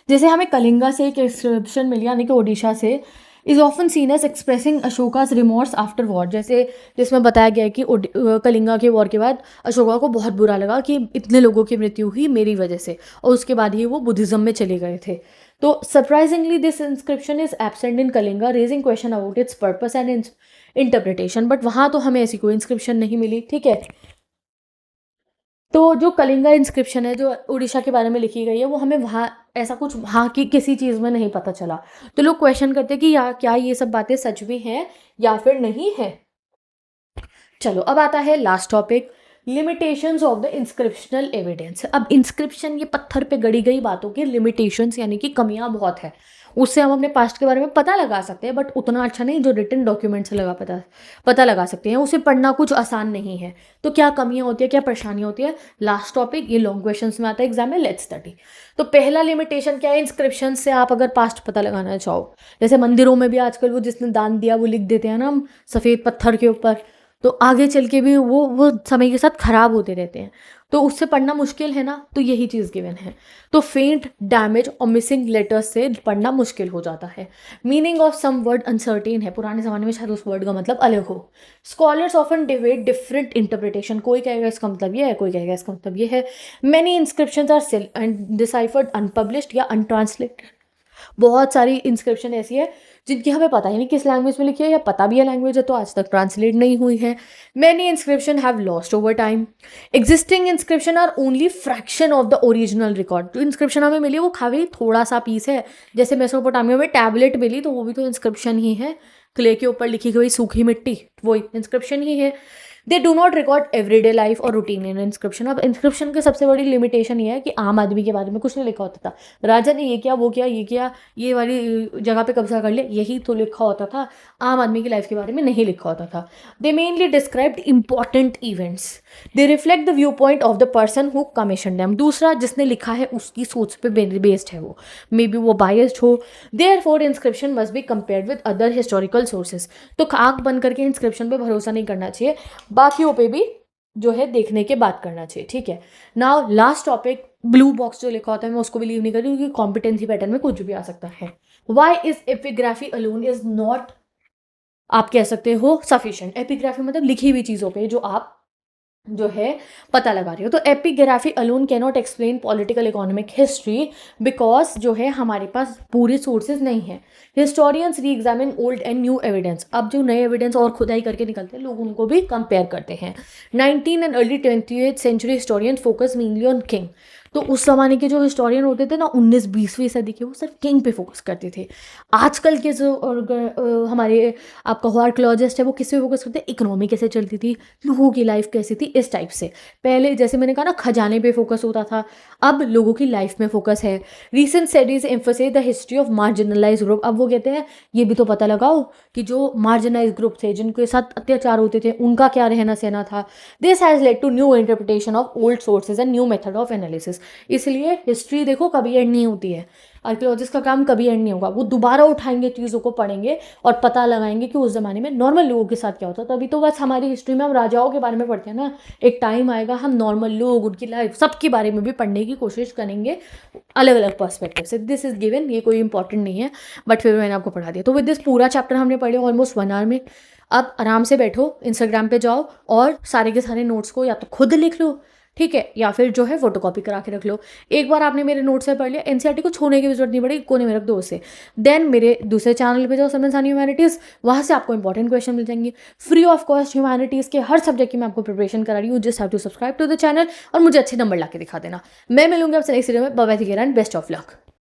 Speaker 1: जैसे हमें कलिंगा से एक इंस्क्रिप्शन मिली, यानी कि ओडिशा से, is often seen as expressing Ashoka's remorse after war. जैसे जिसमें बताया गया है कि कलिंगा के वॉर के बाद अशोका को बहुत बुरा लगा कि इतने लोगों की मृत्यु हुई मेरी वजह से, और उसके बाद ही वो बुद्धिज्म में चले गए थे। तो surprisingly this inscription is absent in Kalinga, raising question about it's purpose and interpretation. But वहाँ तो हमें ऐसी कोई इंस्क्रिप्शन नहीं मिली। ठीक है। तो जो कलिंगा इंस्क्रिप्शन है जो उड़ीसा के बारे में लिखी गई है, वो हमें वहाँ ऐसा कुछ वहाँ की किसी चीज़ में नहीं पता चला। तो लोग क्वेश्चन करते हैं कि या क्या ये सब बातें सच भी हैं या फिर नहीं है। चलो अब आता है last topic, limitations of the inscriptional evidence. अब इंस्क्रिप्शन, ये पत्थर पे गड़ी गई बातों की लिमिटेशंस यानी कि कमियां बहुत है। उससे हम अपने पास्ट के बारे में पता लगा सकते हैं, बट उतना अच्छा नहीं जो रिटन डॉक्यूमेंट से पता लगा सकते हैं। उसे पढ़ना कुछ आसान नहीं है। तो क्या कमियां होती है, क्या परेशानियां होती है? लास्ट टॉपिक, ये लॉन्ग क्वेश्चन में आता है एग्जाम में, लेट्स स्टडी। तो पहला लिमिटेशन क्या है इंस्क्रिप्शन से? आप अगर पास्ट पता लगाना चाहो, जैसे मंदिरों में भी आजकल वो जिसने दान दिया वो लिख देते हैं ना हम सफ़ेद पत्थर के ऊपर, तो आगे चल के भी वो समय के साथ खराब होते रहते हैं, तो उससे पढ़ना मुश्किल है ना। तो यही चीज़ गिवन है। तो फेंट, डैमेज और मिसिंग लेटर्स से पढ़ना मुश्किल हो जाता है। Meaning of some word uncertain है, पुराने ज़माने में शायद उस वर्ड का मतलब अलग हो। Scholars often debate different interpretation, कोई कहेगा इसका मतलब ये है, कोई कहेगा इसका मतलब ये है। Many inscriptions are still deciphered, unpublished या अनट्रांसलेटेड। बहुत सारी इंस्क्रिप्शन ऐसी है जिनकी हमें पता ही नहीं किस लैंग्वेज में लिखी है, या पता भी है लैंग्वेज है तो आज तक ट्रांसलेट नहीं हुई है। Many inscription have lost over time. Existing inscription are only fraction of the original record. जो इंस्क्रिप्शन हमें मिली वो खाली थोड़ा सा पीस है। जैसे मेसोपोटामिया में टैबलेट मिली तो वो भी तो इंस्क्रिप्शन ही है, क्ले के ऊपर लिखी गई सूखी मिट्टी, वही इंस्क्रिप्शन ही है। They do not record everyday life और रूटीन इन इंस्क्रिप्शन। अब इंस्क्रिप्शन की सबसे बड़ी लिमिटेशन ये है कि आम आदमी के बारे में कुछ नहीं लिखा होता था। राजा ने ये किया, वो किया, ये किया, ये वाली जगह पे कब्जा कर लिया, यही तो लिखा होता था। आम आदमी की लाइफ के बारे में नहीं लिखा होता था। दे mainly described important events. They reflect the view point of the person who commission them. दूसरा, जिसने लिखा है उसकी सोच पे बेस्ड है वो, मे बी वो बायस्ड हो। Therefore inscription must be compared with other historical sources. तो आंख बंद करके इंस्क्रिप्शन पे भरोसा नहीं करना चाहिए, बाकियों पे भी जो है देखने के बात करना चाहिए। ठीक है। Now last topic, blue box जो लिखा होता है मैं उसको बिलीव नहीं कर रही, क्योंकि कॉम्पिटेंसी पैटर्न में कुछ भी आ सकता है। Why is epigraphy alone is not, आप कह सकते हो, सफिशिएंट। एपिग्राफी मतलब लिखी हुई चीज़ों पे जो आप जो है पता लगा रही हो। तो epigraphy alone can not explain political economic history because जो है हमारे पास पूरे सोर्सेज नहीं है। हिस्टोरियंस री examine old and new evidence, अब जो नए एविडेंस और खुदाई करके निकलते हैं लोग उनको भी कंपेयर करते हैं। 19 and early 20th century historian focus mainly on king, तो उस जमाने के जो हिस्टोरियन होते थे ना 19-20वीं सदी के, वो सिर्फ किंग पे फोकस करते थे। आजकल के जो हमारे आपका आर्कियोलॉजिस्ट है वो किस पे फोकस करते हैं, इकोनॉमी कैसे चलती थी, लोगों की लाइफ कैसी थी, इस टाइप से। पहले जैसे मैंने कहा ना खजाने पे फोकस होता था, अब लोगों की लाइफ में फोकस है। Recent studies emphasize the history of marginalize group, अब वो कहते हैं ये भी तो पता लगाओ कि जो मार्जिनलाइज ग्रुप थे जिनके साथ अत्याचार होते थे उनका क्या रहना सहना था। This has led to new interpretation of old sources and new method of analysis. इसलिए हिस्ट्री देखो कभी एंड नहीं होती है, आर्कियोलॉजिस्ट का काम कभी एंड नहीं होगा, वो दोबारा उठाएंगे चीज़ों को, पढ़ेंगे और पता लगाएंगे कि उस ज़माने में नॉर्मल लोगों के साथ क्या होता था। तभी तो बस हमारी हिस्ट्री में हम राजाओं के बारे में पढ़ते हैं ना, एक टाइम आएगा हम नॉर्मल लोग उनकी लाइफ सबके बारे में भी पढ़ने की कोशिश करेंगे अलग अलग पर्सपेक्टिव से। दिस इज गिवन, ये कोई इंपॉर्टेंट नहीं है बट फिर मैंने आपको पढ़ा दिया। तो विद दिस पूरा चैप्टर हमने पढ़ लिया ऑलमोस्ट 1 आवर में। अब आराम से बैठो, इंस्टाग्राम पे जाओ और सारे के सारे नोट्स को या तो खुद लिख लो, ठीक है, या फिर जो है फोटोकॉपी करा के रख लो। एक बार आपने मेरे नोट्स से पढ़ लिया, एनसीईआरटी को छोड़ने की जरूरत नहीं पड़ेगी, कोने में रख दो उसे। देन मेरे दूसरे चैनल पे जाओ, सिमरन सहानी ह्यूमैनिटीज़, वहाँ से आपको इंपॉर्टेंट क्वेश्चन मिल जाएंगे फ्री ऑफ कॉस्ट। ह्यूमैनिटीज़ के हर सब्जेक्ट की मैं आपको प्रिपरेशन करा रही हूँ, just have to subscribe to the channel और मुझे अच्छे नंबर ला के दिखा देना। मैं मिलूंगी आपसे नेक्स्ट वीडियो में। Bye bye, take care and best of luck.